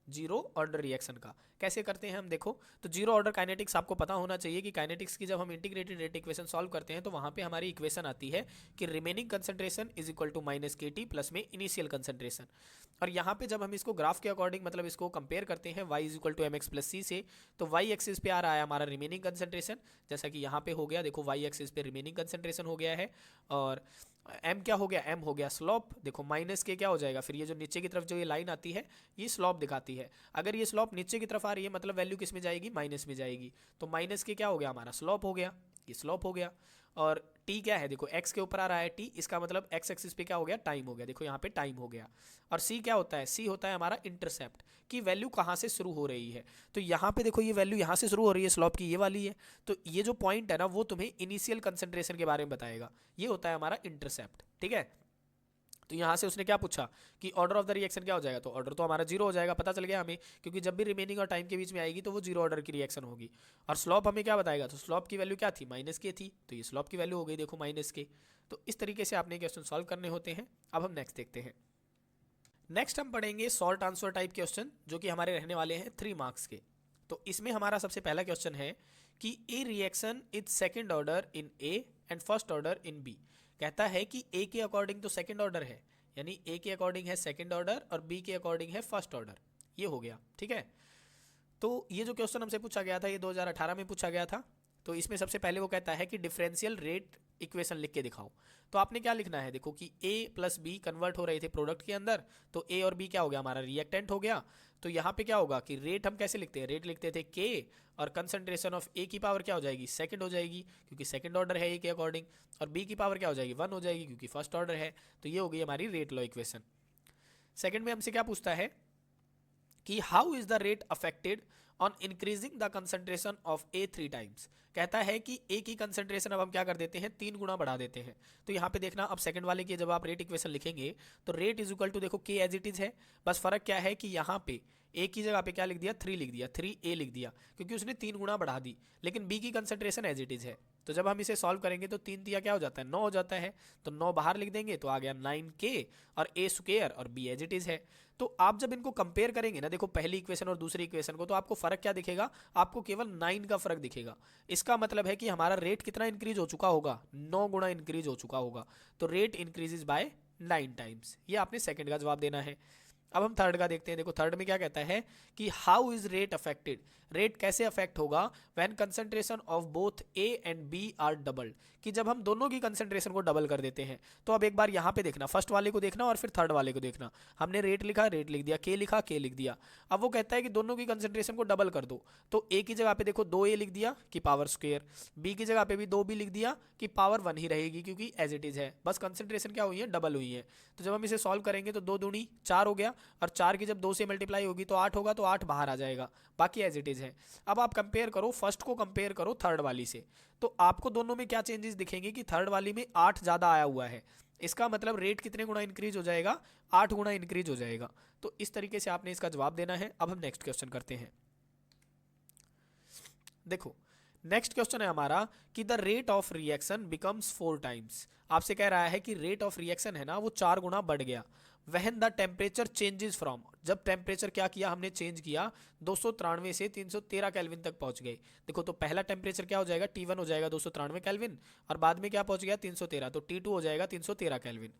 जीरो ऑर्डर रिएक्शन का कैसे करते हैं हम, देखो तो जीरो ऑर्डर काइनेटिक्स आपको पता होना चाहिए कि काइनेटिक्स की जब हम इंटीग्रेटेड रेट इक्वेशन सॉल्व करते हैं तो वहाँ पे हमारी इक्वेशन आती है कि remaining concentration is equal to minus K T plus में इनिशियल कंसंट्रेशन। और यहाँ पे जब हम इसको ग्राफ के अकॉर्डिंग मतलब इसको कंपेयर करते हैं y is equal to m x plus c से, तो y एक्सिस पे आ रहा है हमारा रिमेनिंग कंसंट्रेशन, जैसा कि यहाँ पे हो गया, देखो y एक्सिस पे रिमेनिंग कंसंट्रेशन हो गया है, और m क्या हो गया, m हो गया स्लॉप। देखो माइनस के क्या हो जाएगा, फिर ये जो नीचे की तरफ जो ये लाइन आती है ये स्लॉप दिखाती है, अगर ये स्लॉप नीचे की तरफ आ रही है मतलब वैल्यू किस में जाएगी, माइनस में जाएगी, तो माइनस के क्या हो गया हमारा स्लॉप हो गया, ये स्लॉप हो गया। और t क्या है, देखो x के ऊपर आ रहा है t, इसका मतलब x एक्सिस पे क्या हो गया, टाइम हो गया, देखो यहाँ पे टाइम हो गया। और c क्या होता है, c होता है हमारा इंटरसेप्ट, की वैल्यू कहाँ से शुरू हो रही है। तो यहाँ पे देखो ये वैल्यू यहाँ से शुरू हो रही है, स्लॉप की ये वाली है, तो ये जो पॉइंट है ना वो तुम्हें इनिशियल कंसंट्रेशन के बारे में बताएगा, ये होता है हमारा इंटरसेप्ट, ठीक है। तो यहाँ से उसने क्या पूछा कि ऑर्डर ऑफ द रिएक्शन क्या हो जाएगा, तो ऑर्डर तो हमारा जीरो हो जाएगा, पता चल गया हमें, क्योंकि जब भी रिमेनिंग और टाइम के बीच में आएगी तो वो जीरो ऑर्डर की रिएक्शन होगी। और स्लॉप हमें क्या बताएगा, तो स्लॉप की वैल्यू क्या थी, माइनस के थी, तो ये स्लॉप की वैल्यू हो गई देखो माइनस के। तो इस तरीके से आपने क्वेश्चन सॉल्व करने होते हैं। अब हम नेक्स्ट देखते हैं। नेक्स्ट हम पढ़ेंगे सॉल्ट आंसर टाइप क्वेश्चन, जो कि हमारे रहने वाले हैं 3 मार्क्स के। तो इसमें हमारा सबसे पहला क्वेश्चन है कि a reaction is second order in A and first order in B. कहता है कि ए के अकॉर्डिंग तो सेकेंड ऑर्डर है, यानी ए के अकॉर्डिंग है सेकेंड ऑर्डर और बी के अकॉर्डिंग है फर्स्ट ऑर्डर, ये हो गया, ठीक है। तो ये जो क्वेश्चन हमसे पूछा गया था ये 2018 में पूछा गया था। तो इसमें सबसे पहले वो कहता है कि डिफरेंशियल रेट इक्वेशन लिख के दिखाओ। तो आपने क्या लिखना है, देखो कि a प्लस बी कन्वर्ट हो रहे थे प्रोडक्ट के अंदर, तो a और b क्या हो गया हमारा रिएक्टेंट हो गया। तो यहाँ पे क्या होगा कि रेट हम कैसे लिखते हैं, रेट लिखते थे k, और कंसंट्रेशन ऑफ a की पावर क्या हो जाएगी, सेकंड हो जाएगी क्योंकि सेकंड ऑर्डर है a के अकॉर्डिंग, और b की पावर क्या हो जाएगी 1 हो जाएगी क्योंकि फर्स्ट ऑर्डर है। तो ये हो गई हमारी रेट लॉ इक्वेशन। सेकंड में हमसे क्या पूछता है कि how is the rate affected on increasing the concentration of A 3 times. कहता है कि ए की कंसंट्रेशन अब हम क्या कर देते हैं 3 गुना बढ़ा देते हैं। तो यहाँ पे देखना अब सेकंड वाले की जब आप रेट इक्वेशन लिखेंगे तो रेट इज इक्वल टू देखो के एज इट इज है, बस फर्क क्या है कि यहाँ पे ए की जगह पे क्या लिख दिया 3 लिख दिया, 3a लिख दिया क्योंकि उसने 3 गुना बढ़ा दी, लेकिन बी की कंसंट्रेशन एज इट इज है। तो जब हम इसे सॉल्व करेंगे तो 3 दिया क्या हो जाता है, 9 हो जाता है। तो 9 बाहर लिख देंगे तो आ गया 9k और a स्क्वायर और b एज इट इज है। तो आप जब इनको कंपेयर करेंगे ना, देखो पहली इक्वेशन और दूसरी इक्वेशन को, तो आपको फर्क क्या दिखेगा, आपको केवल 9 का फर्क दिखेगा। इसका मतलब है कि हमारा रेट कितना इंक्रीज हो चुका होगा, 9 गुना इंक्रीज हो चुका होगा। तो रेट इंक्रीजेज बाय 9 टाइम्स। ये आपने सेकंड का जवाब देना है। अब हम थर्ड का देखते हैं। देखो थर्ड में क्या कहता है कि how is rate affected, rate कैसे अफेक्ट होगा when concentration of both A and B are doubled, कि जब हम दोनों की कंसंट्रेशन को डबल कर देते हैं। तो अब एक बार यहाँ पे देखना, फर्स्ट वाले को देखना और फिर थर्ड वाले को देखना। हमने रेट लिखा, रेट लिख दिया, के लिखा, के लिख दिया। अब वो कहता है कि दोनों की कंसंट्रेशन को डबल कर दो। तो ए की जगह पे देखो 2a लिख दिया कि पावर स्क्वायर, बी की जगह पे भी 2b लिख दिया कि पावर 1 ही रहेगी, क्योंकि एज इट इज है, बस कंसंट्रेशन क्या हुई है, डबल हुई है। तो जब हम इसे सॉल्व करेंगे तो 2 दूनी 4 हो गया, और 4 की जब 2 से मल्टीप्लाई होगी तो 8 होगा, तो 8 बाहर आ जाएगा, बाकी एज इट इज है। अब आप कंपेयर करो, फर्स्ट को कंपेयर करो थर्ड वाली से, तो आपको दोनों में क्या चेंजेस दिखेंगे कि थर्ड वाली में 8 ज़्यादा आया हुआ है। इसका मतलब रेट कितने गुना इंक्रीज हो जाएगा, 8 गुना इंक्रीज हो जाएगा। तो इस तरीके से आपने इसका जवाब देना है। अब हम नेक्स्ट क्वेश्चन करते हैं। देखो नेक्स्ट क्वेश्चन है हमारा कि the rate of reaction becomes 4 times. आपसे कह रहा है कि रेट ऑफ रिएक्शन है ना वो 4 गुना बढ़ गया। वहन द टेम्परेचर चेंजेस फ्रॉम, जब टेम्परेचर क्या किया हमने, चेंज किया 293 से 313 केल्विन तक पहुंच गए। देखो तो पहला टेम्परेचर क्या हो जाएगा, T1 हो जाएगा 293 केल्विन, और बाद में क्या पहुंच गया 313, तो T2 हो जाएगा 313 केल्विन।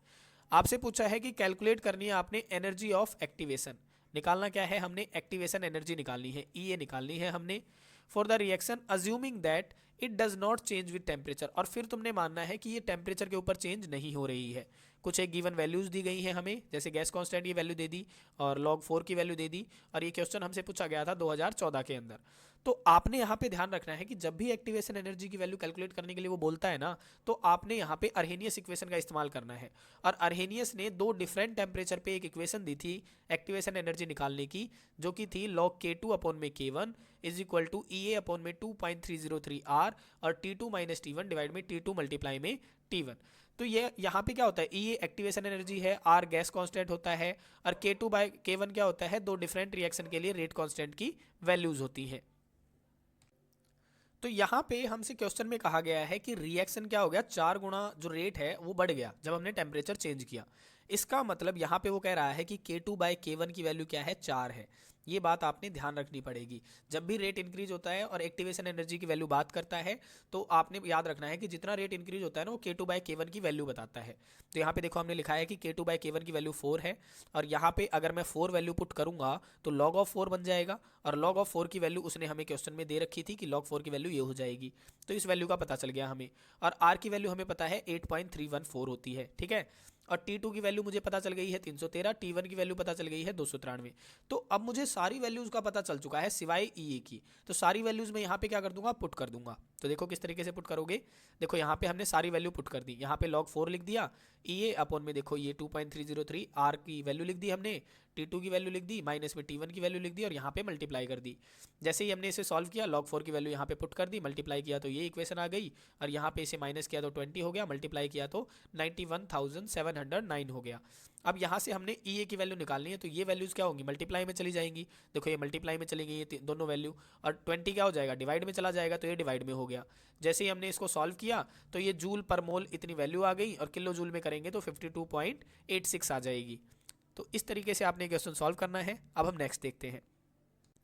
आपसे पूछा है कि कैलकुलेट करनी है आपने एनर्जी ऑफ एक्टिवेशन। निकालना क्या है, हमने एक्टिवेशन एनर्जी निकालनी है, E निकालनी है हमने, for the reaction assuming that it does not change with temperature. और फिर तुमने मानना है कि ये टेम्परेचर के ऊपर चेंज नहीं हो रही है। कुछ एक गिवन वैल्यूज दी गई हैं हमें, जैसे गैस कांस्टेंट की वैल्यू दे दी और log 4 की वैल्यू दे दी, और ये क्वेश्चन हमसे पूछा गया था 2014 के अंदर। तो आपने यहाँ पे ध्यान रखना है कि जब भी एक्टिवेशन एनर्जी की वैल्यू कैलकुलेट करने के लिए वो बोलता है ना, तो आपने यहाँ पे अर्हेनियस इक्वेशन का इस्तेमाल करना है। और अर्हेनियस ने 2 डिफरेंट टेम्परेचर पे एक इक्वेशन दी थी एक्टिवेशन एनर्जी निकालने की, जो कि थी log K2 अपॉन में K1 is equal to EA upon में 2.303 R और T2 माइनस T1 डिवाइड में T2 मल्टीप्लाई में T1। तो ये यहाँ पे क्या होता है, EA एक्टिवेशन एनर्जी है, R गैस कांस्टेंट होता है, और K2 बाय K1 क्या होता है, 2 डिफरेंट रिएक्शन के लिए रेट कांस्टेंट की वैल्यूज होती हैं। तो यहाँ पे हमसे क्वेश्चन में कहा गया है कि रिएक्शन क्या हो गया, 4 गुना जो रेट है वो बढ़ गया जब हमने टेम्परेचर चेंज किया। इसका मतलब यहाँ पे वो कह रहा है कि K2 बाय K1 की वैल्यू क्या है, 4 है। ये बात आपने ध्यान रखनी पड़ेगी। जब भी रेट इंक्रीज होता है और एक्टिवेशन एनर्जी की वैल्यू बात करता है, तो आपने याद रखना है कि जितना रेट इंक्रीज होता है ना वो K2 बाय K1 की वैल्यू बताता है। तो यहाँ पे देखो हमने लिखा है कि K2 बाय K1 की वैल्यू 4 है, और यहाँ पे अगर मैं 4 वैल्यू पुट करूंगा तो log ऑफ 4 बन जाएगा, और log ऑफ 4 की वैल्यू उसने हमें क्वेश्चन में दे रखी थी कि log 4 की वैल्यू ये हो जाएगी। तो इस वैल्यू का पता चल गया हमें, और R की वैल्यू हमें पता है 8.314 होती है, ठीक है। और T2 की वैल्यू मुझे पता चल गई है 313, T1 की वैल्यू पता चल गई है 293। तो अब मुझे सारी वैल्यूज का पता चल चुका है सिवाय EA की। तो सारी वैल्यूज मैं यहाँ पे क्या कर दूंगा, पुट कर दूंगा। तो देखो किस तरीके से पुट करोगे, देखो यहाँ पे हमने सारी वैल्यू पुट कर दी। यहाँ पे log 4 लिख दिया, EA अपॉन में देखो ये 2.303, R की वैल्यू लिख दी हमने, T2 की वैल्यू लिख दी, माइनस में T1 की वैल्यू लिख दी, और यहाँ पे मल्टीप्लाई कर दी। जैसे ही हमने इसे सॉल्व किया, log 4 की वैल्यू यहाँ पे पुट कर दी, मल्टीप्लाई किया तो ये इक्वेशन आ गई, और यहाँ पे इसे माइनस किया तो 20 हो गया, मल्टीप्लाई किया तो 91,709 हो गया। अब यहाँ से हमने EA की वैल्यू निकालनी है, तो ये वैल्यूज़ क्या होंगी, मल्टीप्लाई में चली जाएंगी। देखो ये मल्टीप्लाई में चली गई ये दोनों वैल्यू, और 20 क्या हो जाएगा, डिवाइड में चला जाएगा, तो ये डिवाइड में हो गया। जैसे ही हमने इसको सॉल्व किया तो ये जूल पर मोल इतनी वैल्यू आ गई, और किलो जूल में करेंगे तो 52.86 आ जाएगी। तो इस तरीके से आपने क्वेश्चन सॉल्व करना है। अब हम नेक्स्ट देखते हैं।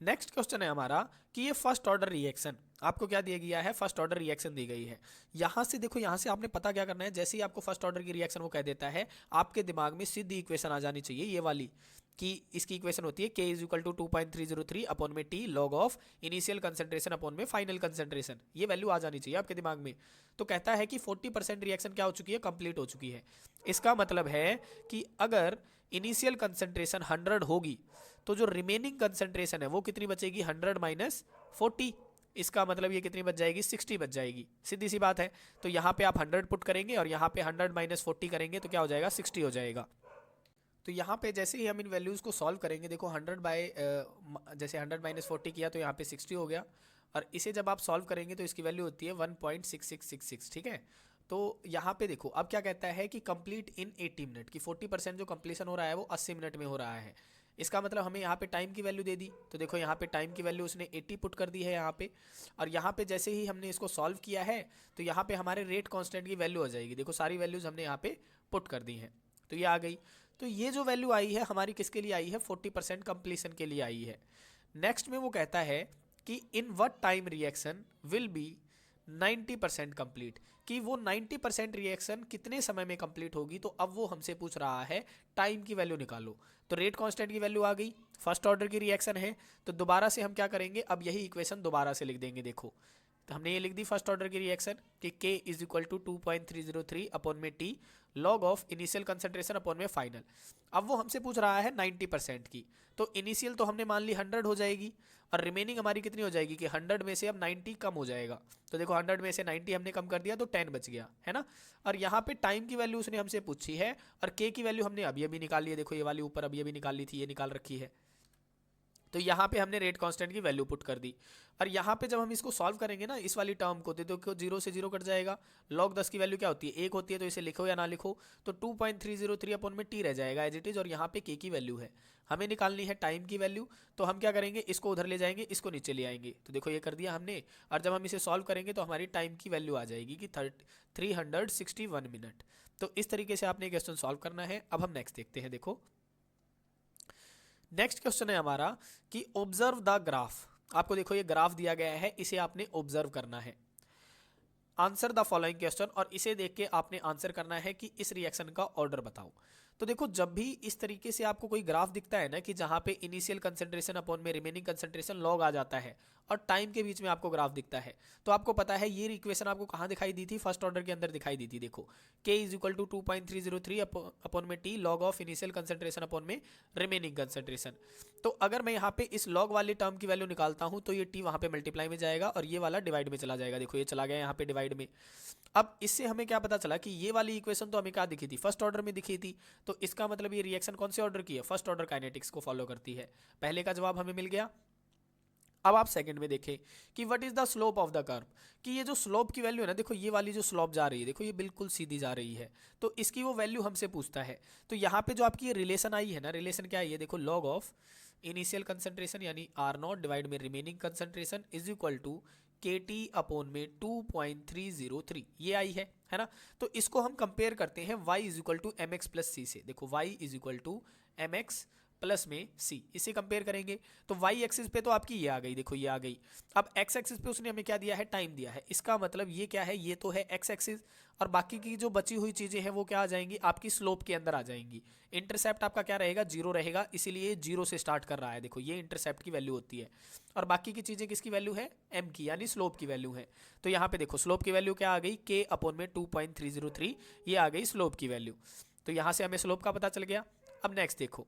नेक्स्ट क्वेश्चन है हमारा कि ये फर्स्ट ऑर्डर रिएक्शन आपको क्या दिया गया है, फर्स्ट ऑर्डर रिएक्शन दी गई है। यहाँ से देखो, यहाँ से आपने पता क्या करना है, जैसे ही आपको फर्स्ट ऑर्डर की रिएक्शन वो कह देता है, आपके दिमाग में सीधी इक्वेशन आ जानी चाहिए ये वाली, कि इसकी इक्वेशन होती है K is equal to 2.303 upon में T log of initial concentration upon में फाइनल कंसंट्रेशन। ये वैल्यू आ जानी चाहिए आपके दिमाग में। तो कहता है कि 40% रिएक्शन क्या हो चुकी है, कंप्लीट हो चुकी है। इसका मतलब है कि अगर इनिशियल कंसंट्रेशन 100 होगी तो जो रिमेनिंग कंसंट्रेशन है वो कितनी बचेगी, 100 माइनस 40। इसका मतलब ये कितनी बच जाएगी, 60 बच जाएगी, सीधी सी बात है। तो यहाँ पे आप 100 पुट करेंगे और यहाँ पे 100 माइनस 40 करेंगे तो क्या हो जाएगा, 60 हो जाएगा। तो यहाँ पे जैसे ही हम इन वैल्यूज़ को सॉल्व करेंगे, देखो 100 बाय जैसे 100 माइनस 40 किया तो यहाँ पे 60 हो गया, और इसे जब आप सॉल्व करेंगे तो इसकी वैल्यू होती है 1.6666, ठीक है। तो यहाँ पे देखो अब क्या कहता है कि कंप्लीट इन 80 मिनट, की 40% जो कंप्लीशन हो रहा है वो 80 मिनट में हो रहा है। इसका मतलब हमें यहाँ पे टाइम की वैल्यू दे दी, तो देखो यहाँ पे टाइम की वैल्यू उसने 80 पुट कर दी है यहाँ पे। और यहाँ पे जैसे ही हमने इसको सॉल्व किया है तो यहाँ पे हमारे रेट कांस्टेंट की वैल्यू आ जाएगी। देखो सारी वैल्यूज हमने यहाँ पे पुट कर दी हैं, तो ये आ गई। तो ये जो वैल्यू आई है हमारी किसके लिए आई है, 40% कंप्लीशन के लिए आई है। नेक्स्ट में वो कहता है कि in what time reaction will be 90% complete, कि वो 90% रिएक्शन कितने समय में कंप्लीट होगी। तो अब वो हमसे पूछ रहा है टाइम की वैल्यू निकालो। तो रेट कांस्टेंट की वैल्यू आ गई, फर्स्ट ऑर्डर की रिएक्शन है, तो दोबारा से हम क्या करेंगे, अब यही इक्वेशन दोबारा से लिख देंगे। देखो तो हमने ये लिख दी फर्स्ट ऑर्डर की रिएक्शन कि K is equal to 2.303 upon में T log of initial concentration upon में फाइनल। अब वो हमसे पूछ रहा है 90% की, तो इनिशियल तो हमने मान ली 100 हो जाएगी और रिमेनिंग हमारी कितनी हो जाएगी कि 100 में से अब 90 कम हो जाएगा। तो देखो 100 में से 90 हमने कम कर दिया तो 10 बच गया, है ना। और यहाँ पे टाइम की वैल्यू उसने हमसे पूछी है और K की वैल्यू हमने अभी अभी निकाल ली है। देखो ये वाली ऊपर अभी अभी निकाल ली थी, ये निकाल रखी है। तो यहाँ पे हमने रेट कांस्टेंट की वैल्यू पुट कर दी। और यहाँ पे जब हम इसको सॉल्व करेंगे ना इस वाली टर्म को, तो देखो 0 से 0 कट जाएगा। log 10 की वैल्यू क्या होती है, 1 होती है, तो इसे लिखो या ना लिखो, तो 2.303 अपॉन में T रह जाएगा एज इट इज। और यहाँ पे K की वैल्यू है, हमें निकालनी है टाइम की वैल्यू। तो हम क्या करेंगे, इसको उधर ले जाएंगे, इसको नीचे ले आएंगे। तो देखो ये कर दिया हमने। और जब हम इसे सॉल्व करेंगे तो हमारी टाइम की वैल्यू आ जाएगी कि 361 मिनट। तो इस तरीके से आपने क्वेश्चन सॉल्व करना है। अब हम नेक्स्ट देखते हैं। देखो नेक्स्ट क्वेश्चन है हमारा कि ऑब्जर्व द ग्राफ। आपको देखो ये ग्राफ दिया गया है, इसे आपने ऑब्जर्व करना है। आंसर द फॉलोइंग क्वेश्चन, और इसे देख के आपने आंसर करना है कि इस रिएक्शन का ऑर्डर बताओ। तो देखो जब भी इस तरीके से आपको कोई ग्राफ दिखता है ना कि जहां पे इनिशियल कंसंट्रेशन अपॉन में रिमेनिंग कंसंट्रेशन लॉग आ जाता है और टाइम के बीच में आपको ग्राफ दिखता है, तो आपको पता है ये इक्वेशन आपको कहाँ दिखाई दी थी, फर्स्ट ऑर्डर के अंदर दिखाई दी थी। देखो K is equal to 2.303 upon में T log of initial concentration upon में रिमेनिंग कंसंट्रेशन। तो अगर मैं यहाँ पे इस लॉग वाले टर्म की वैल्यू निकालता हूँ तो ये T वहाँ पे मल्टीप्लाई में जाएगा और ये वाला डिवाइड में चला जाएगा। देखो ये चला गया यहाँ पे डिवाइड में। अब इससे हमें क्या पता चला कि ये वाली इक्वेशन तो हमें क्या दिखी थी, फर्स्ट ऑर्डर में दिखी थी। तो इसका मतलब ये रिएक्शन कौन से ऑर्डर की है, फर्स्ट ऑर्डर काइनेटिक्स को फॉलो करती है। पहले का जवाब हमें मिल गया। अब आप सेकंड में देखें कि what is the slope of the curve, कि ये जो स्लोप की वैल्यू है ना, देखो ये वाली जो स्लोप जा रही है, देखो ये बिल्कुल सीधी जा रही है, तो इसकी वो वैल्यू हमसे पूछता है। तो यहाँ पे जो आपकी ये रिलेशन आई है ना, रिलेशन क्या है, ये देखो लॉग ऑफ इनिशियल कंसंट्रेशन यानी R0 डिवाइड में remaining concentration is equal to KT upon में 2.303, ये आई है ना। तो इसको हम कंपेयर करते हैं y is equal to m x plus c से। देखो y is equal to m x plus में सी, इसे कंपेयर करेंगे तो y एक्सिस पे तो आपकी ये आ गई, देखो ये आ गई। अब x एक्सिस पे उसने हमें क्या दिया है, टाइम दिया है। इसका मतलब ये क्या है, ये तो है x एक्सिस और बाकी की जो बची हुई चीजें हैं वो क्या आ जाएंगी, आपकी स्लोप के अंदर आ जाएंगी। इंटरसेप्ट आपका क्या रहेगा, 0 रहेगा, इसीलिए 0 से स्टार्ट कर रहा है। देखो ये इंटरसेप्ट की वैल्यू होती है और बाकी की चीजें किसकी वैल्यू है, m की, यानी स्लोप की वैल्यू है। तो यहाँ पे देखो स्लोप की वैल्यू क्या आ गई, k अपॉन में 2.303, ये आ गई स्लोप की वैल्यू। तो यहाँ से हमें स्लोप का पता चल गया। अब नेक्स्ट देखो,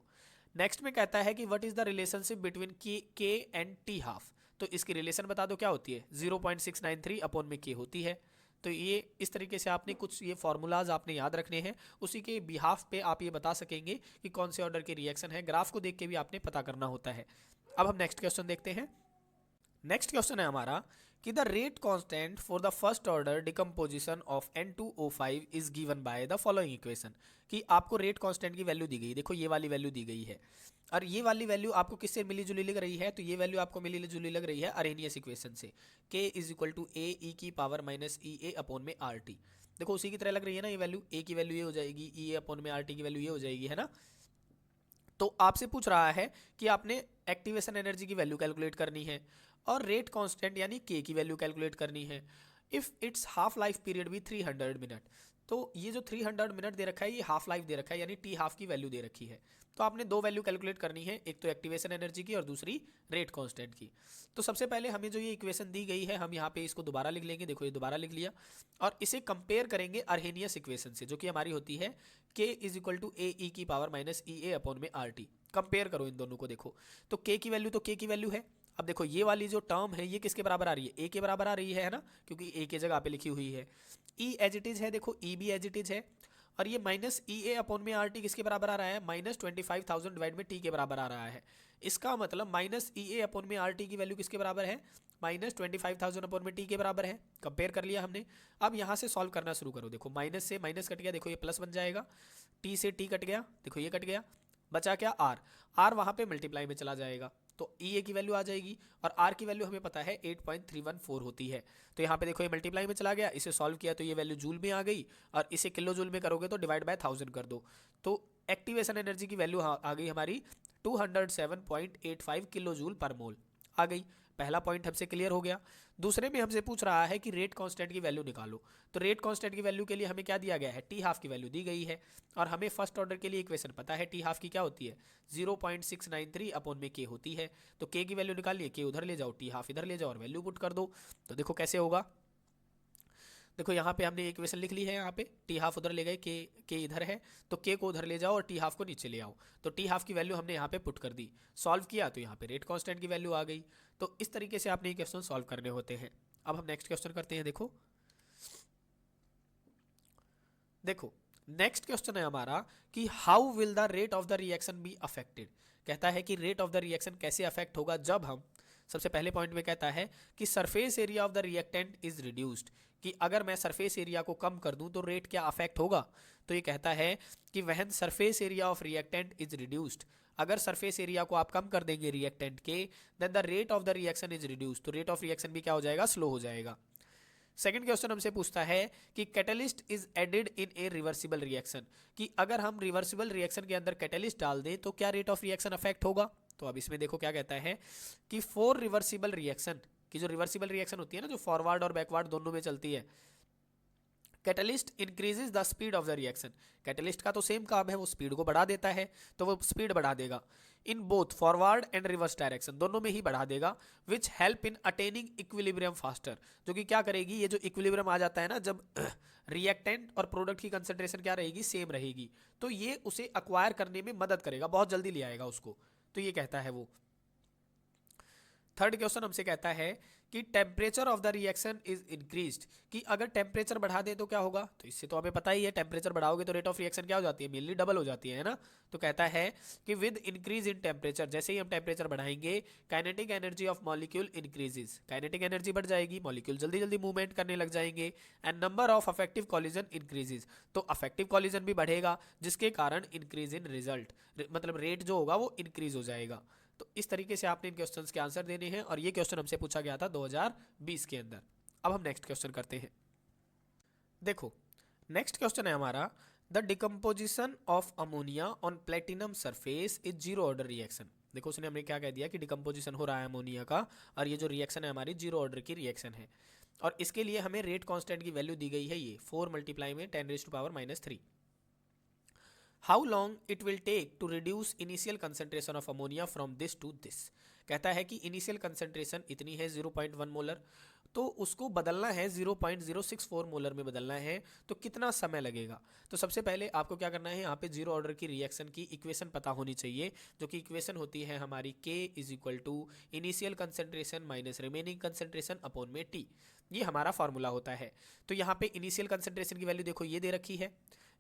नेक्स्ट में कहता है कि what is the relationship between K and T half. तो इसकी रिलेशन बता दो क्या होती है, 0.693 अपॉन में K होती है। तो ये इस तरीके से आपने कुछ ये फार्मूलाज आपने याद रखने हैं, उसी के बिहाफ पे आप ये बता सकेंगे कि कौन से ऑर्डर की रिएक्शन है। ग्राफ को देख के भी आपने पता करना होता है। अब हम नेक्स्ट क्वेश्चन देखते हैं। नेक्स्ट क्वेश्चन है हमारा कि the rate constant for the first order decomposition of N2O5 is given by the following equation, कि आपको रेट कांस्टेंट की वैल्यू दी गई, देखो ये वाली वैल्यू दी गई है और ये वाली वैल्यू आपको किससे मिली जुली लग रही है, तो ये वैल्यू आपको मिली जुली लग रही है अरेनियस इक्वेशन से, K इज इक्वल टू ए ई की पावर माइनस ई ए अपॉन में आर टी। देखो उसी की तरह लग रही है ना ये वैल्यू, ए की वैल्यू ये हो जाएगी, ई ए अपॉन में आर टी की वैल्यू ये हो जाएगी, है ना। तो आपसे पूछ रहा है कि आपने एक्टिवेशन एनर्जी की वैल्यू कैलकुलेट करनी है और रेट कांस्टेंट यानी के की वैल्यू कैलकुलेट करनी है if it's half life period भी 300 मिनट। तो ये जो 300 मिनट दे रखा है ये हाफ लाइफ दे रखा है, यानी टी हाफ की वैल्यू दे रखी है। तो आपने दो वैल्यू कैलकुलेट करनी है, एक तो एक्टिवेशन एनर्जी की और दूसरी रेट कांस्टेंट की। तो सबसे पहले हमें जो ये इक्वेशन दी गई है हम यहाँ पे इसको दोबारा लिख लेंगे, देखो ये दोबारा लिख लिया और इसे कंपेयर करेंगे अर्हेनियस इक्वेशन से, जो कि हमारी होती है k इज इक्वल टू ए ई की पावर माइनस ई ए अपॉन में आर टी। कंपेयर करो इन दोनों को, देखो तो k की वैल्यू तो k की वैल्यू है। अब देखो ये वाली जो टर्म है ये किसके बराबर आ रही है, a के बराबर आ रही है ना, क्योंकि a के जगह पे लिखी हुई है। e एज इट इज है, देखो e भी एज इट इज है और ये माइनस ई ए अपॉन में आर टी किसके बराबर आ रहा है, माइनस 25,000 डिवाइड में t के बराबर आ रहा है। इसका मतलब माइनस ई ए अपॉन में आर टी की वैल्यू किसके बराबर है, माइनस 25,000 अपॉन में t के बराबर है। कंपेयर कर लिया हमने। अब यहाँ से सॉल्व करना शुरू करो, देखो माइनस से माइनस कट गया, देखो ये प्लस बन जाएगा, t से t कट गया, देखो ये कट गया, बचा क्या आर, आर वहाँ पे मल्टीप्लाई में चला जाएगा तो ई ए की वैल्यू आ जाएगी और आर की वैल्यू हमें पता है 8.314 होती है। तो यहाँ पे देखो ये मल्टीप्लाई में चला गया, इसे सॉल्व किया तो ये वैल्यू जूल में आ गई और इसे किलो जूल में करोगे तो डिवाइड बाय 1000 कर दो तो एक्टिवेशन एनर्जी की वैल्यू आ गई हमारी 207.85 किलो जूल पर मोल आ गई। पहला पॉइंट हमसे क्लियर हो गया। दूसरे में हमसे पूछ रहा है कि रेट कांस्टेंट की वैल्यू निकालो। तो रेट कांस्टेंट की वैल्यू के लिए हमें क्या दिया गया है, टी हाफ की वैल्यू दी गई है और हमें फर्स्ट ऑर्डर के लिए इक्वेशन पता है टी हाफ की क्या होती है 0.693 अपॉन में के होती है। तो के की वैल्यू निकालिए, के उधर ले जाओ, टी हाफ इधर ले जाओ और वैल्यू पुट कर दो। तो देखो कैसे होगा, देखो यहाँ पे हमने इक्वेशन लिख ली है, यहाँ पे टी हाफ उधर ले गए, के इधर है तो के को उधर ले जाओ और टी हाफ को नीचे ले आओ। तो टी हाफ की वैल्यू हमने यहाँ पे पुट कर दी, सॉल्व किया तो यहाँ पे रेट कांस्टेंट की वैल्यू आ गई। तो इस तरीके से आपने ये क्वेश्चन सॉल्व करने होते हैं। अब हम नेक्स्ट क्वेश्चन करते हैं। देखो देखो नेक्स्ट क्वेश्चन है हमारा कि how will the rate of the reaction be affected. कहता है कि रेट ऑफ द रिएक्शन कैसे अफेक्ट होगा जब हम, सबसे पहले पॉइंट में कहता है कि surface area of the reactant is reduced, कि अगर मैं सरफेस एरिया को कम कर दूं तो रेट क्या अफेक्ट होगा। तो ये कहता है कि when surface area of reactant is reduced, अगर सरफेस एरिया को आप कम कर देंगे रिएक्टेंट के, then the rate of the reaction is reduced, तो रेट ऑफ रिएक्शन भी क्या हो जाएगा, स्लो हो जाएगा। सेकंड क्वेश्चन हमसे पूछता है कि catalyst is added in a reversible reaction, कि अगर हम रिवर्सिबल रिएक्शन के अंदर कैटलिस्ट डाल दें तो क्या रेट ऑफ रिएक्शन अफेक्ट होगा। तो अब इसमें देखो क्या कहता है कि फॉर रिवर्सिबल रिएक्शन, की जो रिवर्सिबल रिएक्शन होती है ना, जो फॉरवर्ड और बैकवर्ड दोनों में चलती है, catalyst increases the speed of the reaction, catalyst का तो सेम काम है, वो स्पीड को बढ़ा देता है तो वो स्पीड बढ़ा देगा in both forward and reverse direction, दोनों में ही बढ़ा देगा, which help in attaining equilibrium faster, जो कि क्या करेगी, ये जो इक्विलिब्रियम आ जाता है ना जब रिएक्टेंट और प्रोडक्ट की कंसेंट्रेशन क्या रहेगी, सेम रहेगी, तो ये उसे अक्वायर करने में मदद करेगा, बहुत जल्दी ले आएगा उसको। तो ये कहता है वो। थर्ड क्वेश्चन हमसे कहता है कि temperature of the reaction is increased, कि अगर टेम्परेचर बढ़ा दे तो क्या होगा। तो इससे तो हमें पता ही है, टेम्परेचर बढ़ाओगे तो रेट ऑफ रिएक्शन क्या हो जाती है, मेनली डबल हो जाती है ना। तो कहता है कि विद इंक्रीज इन टेम्परेचर, जैसे ही हम टेम्परेचर बढ़ाएंगे, kinetic energy of molecule increases, kinetic energy बढ़ जाएगी, मॉलिक्यूल जल्दी जल्दी मूवमेंट करने लग जाएंगे, and number of affective collision increases, तो अफेक्टिव कॉलिजन भी बढ़ेगा जिसके कारण इंक्रीज इन रिजल्ट, मतलब रेट जो होगा वो इंक्रीज हो जाएगा। तो इस तरीके से आपने इन क्वेश्चंस के आंसर देने हैं और ये क्वेश्चन हमसे पूछा गया था 2020 के अंदर। अब हम नेक्स्ट क्वेश्चन करते हैं। देखो नेक्स्ट क्वेश्चन है हमारा, the decomposition of ammonia on platinum surface is zero order reaction. देखो उसने हमें क्या कह दिया कि डिकम्पोजिशन हो रहा है अमोनिया का और ये जो रिएक्शन है हमारी जीरो ऑर्डर की रिएक्शन है और इसके लिए हमें रेट कांस्टेंट की वैल्यू दी गई है ये 4 मल्टीप्लाई में 10⁻⁻3। How long it will take to reduce initial concentration of ammonia from this to this। कहता है कि इनिशियल कंसेंट्रेशन इतनी है 0.1 मोलर, तो उसको बदलना है 0.064 मोलर में बदलना है, तो कितना समय लगेगा। तो सबसे पहले आपको क्या करना है, यहाँ पे जीरो ऑर्डर की रिएक्शन की इक्वेशन पता होनी चाहिए, जो कि इक्वेशन होती है हमारी K is equal to initial concentration minus remaining concentration upon में T, ये हमारा फॉर्मूला होता है। तो यहाँ पे इनिशियल कंसेंट्रेशन की वैल्यू देखो ये दे रखी है,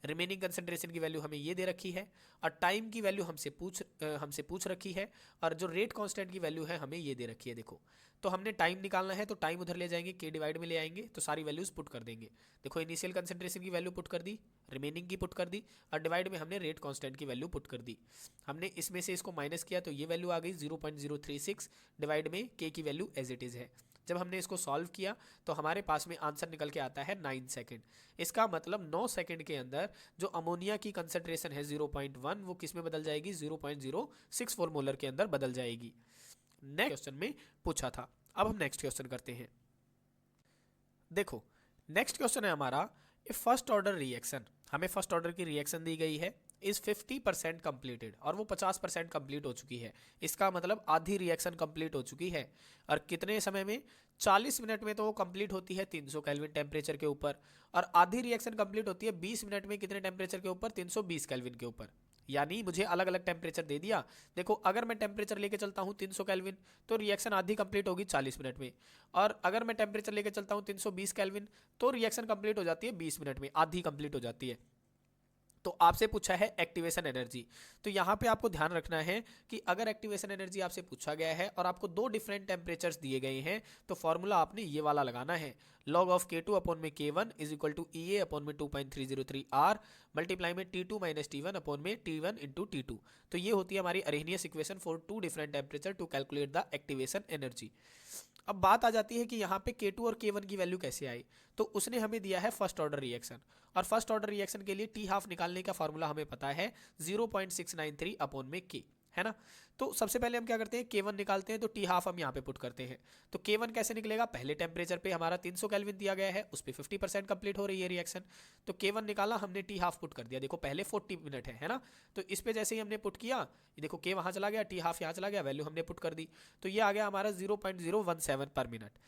रिमेनिंग कंसेंट्रेशन की वैल्यू हमें ये दे रखी है और टाइम की वैल्यू हमसे पूछ रखी है और जो रेट कांस्टेंट की वैल्यू है हमें ये दे रखी है। देखो तो हमने टाइम निकालना है तो टाइम उधर ले जाएंगे, के डिवाइड में ले आएंगे तो सारी वैल्यूज पुट कर देंगे। देखो इनिशियल कंसेंट्रेशन की वैल्यू पुट कर दी, रिमेनिंग की पुट कर दी और डिवाइड में हमने रेट कांस्टेंट की वैल्यू पुट कर दी। हमने इसमें से इसको माइनस किया तो ये वैल्यू आ गई 0.036 डिवाइड में के की वैल्यू एज इट इज़ है। जब हमने इसको सॉल्व किया तो हमारे पास में आंसर निकल के आता है 9 सेकेंड। इसका मतलब 9 सेकेंड के अंदर जो अमोनिया की कंसेंट्रेशन है 0.1 वो किस में बदल जाएगी, 0.064 मोलर के अंदर बदल जाएगी। नेक्स्ट क्वेश्चन में पूछा था। अब हम नेक्स्ट क्वेश्चन करते हैं। देखो नेक्स्ट क्वेश्चन है हमारा, ए फर्स्ट ऑर्डर रिएक्शन, हमें फर्स्ट ऑर्डर की रिएक्शन दी गई है, इज 50% कंप्लीटेड और वो 50% कंप्लीट हो चुकी है। इसका मतलब आधी रिएक्शन कंप्लीट हो चुकी है और कितने समय में, 40 मिनट में तो वो कंप्लीट होती है 300 केल्विन टेम्परेचर के ऊपर, और आधी रिएक्शन कंप्लीट होती है 20 मिनट में कितने टेम्परेचर के ऊपर, 320 केल्विन के ऊपर। यानी मुझे अलग अलग टेम्परेचर दे दिया। देखो अगर मैं टेम्परेचर लेके चलता हूँ 300 केल्विन तो रिएक्शन आधी कंप्लीट होगी 40 मिनट में, और अगर मैं टेम्परेचर लेके चलता हूँ 320 केल्विन तो रिएक्शन कंप्लीट हो जाती है 20 मिनट में, आधी कंप्लीट हो जाती है। तो आपसे पूछा है एक्टिवेशन एनर्जी। तो यहाँ पे आपको ध्यान रखना है कि अगर एक्टिवेशन एनर्जी आपसे पूछा गया है और आपको दो डिफरेंट टेम्परेचर्स दिए गए हैं तो फॉर्मूला आपने ये वाला लगाना है, log ऑफ K2 अपॉन में K1 is equal to EA upon में 2.303 R मल्टीप्लाई में T2 माइनस T1 अपॉन में T1 इंटू T2। तो ये होती है हमारी Arrhenius equation for two different temperature to calculate the activation energy. अब बात आ जाती है कि यहाँ पे K2 और K1 की वैल्यू कैसे आई। तो उसने हमें दिया है फर्स्ट ऑर्डर रिएक्शन, और फर्स्ट ऑर्डर रिएक्शन के लिए टी हाफ निकालने का फॉर्मूला हमें पता है 0.693 अपॉन में K, है ना। तो सबसे पहले हम क्या करते हैं, K1 निकालते हैं, तो टी हाफ हम यहाँ पे पुट करते हैं। तो K1 कैसे निकलेगा, पहले टेम्परेचर पे हमारा 300 केल्विन दिया गया है, उस पर 50% कंप्लीट हो रही है रिएक्शन। तो K1 निकाला हमने, टी हाफ पुट कर दिया, देखो पहले 40 मिनट है ना। तो इस पे जैसे ही हमने पुट किया, ये देखो K वहाँ चला गया, टी हाफ यहाँ चला गया, वैल्यू हमने पुट कर दी, तो ये आ गया हमारा 0.017 पर मिनट।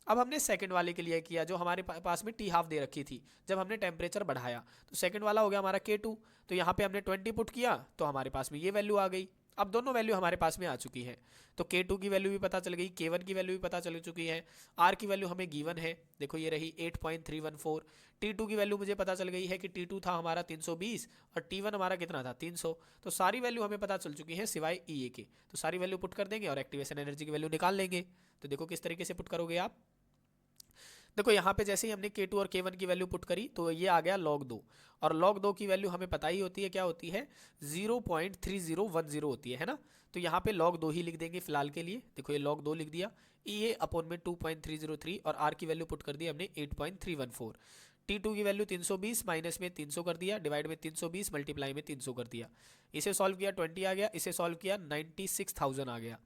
अब हमने सेकंड वाले के लिए किया, जो हमारे पास में टी हाफ दे रखी थी, जब हमने टेम्परेचर बढ़ाया तो सेकंड वाला हो गया हमारा K2। तो यहाँ पे हमने 20 पुट किया तो हमारे पास में ये वैल्यू आ गई। अब दोनों वैल्यू हमारे पास में आ चुकी है, तो K2 की वैल्यू भी पता चल गई, K1 की वैल्यू भी पता चल चुकी है, R की वैल्यू हमें गिवन है, देखो ये रही 8.314। T2 की वैल्यू मुझे पता चल गई है कि T2 था हमारा 320 और T1 हमारा कितना था 300। तो सारी वैल्यू हमें पता चल चुकी है सिवाय EA के। तो सारी वैल्यू पुट कर देंगे और एक्टिवेशन एनर्जी की वैल्यू निकाल लेंगे। तो देखो किस तरीके से पुट करोगे आप। देखो यहाँ पे जैसे ही हमने K2 और K1 की वैल्यू पुट करी तो ये आ गया log 2, और log 2 की वैल्यू हमें पता ही होती है क्या होती है, 0.3010 होती है ना। तो यहाँ पे log 2 ही लिख देंगे फिलहाल के लिए, देखो ये log 2 लिख दिया, EA अपॉन में 2.303 और R की वैल्यू पुट कर दी हमने 8.314। T2 की वैल्यू 320 माइनस में 300 कर दिया, डिवाइड में 320 मल्टीप्लाई में 300 कर दिया, इसे सॉल्व किया 20 आ गया, इसे सॉल्व किया 96,000 आ गया,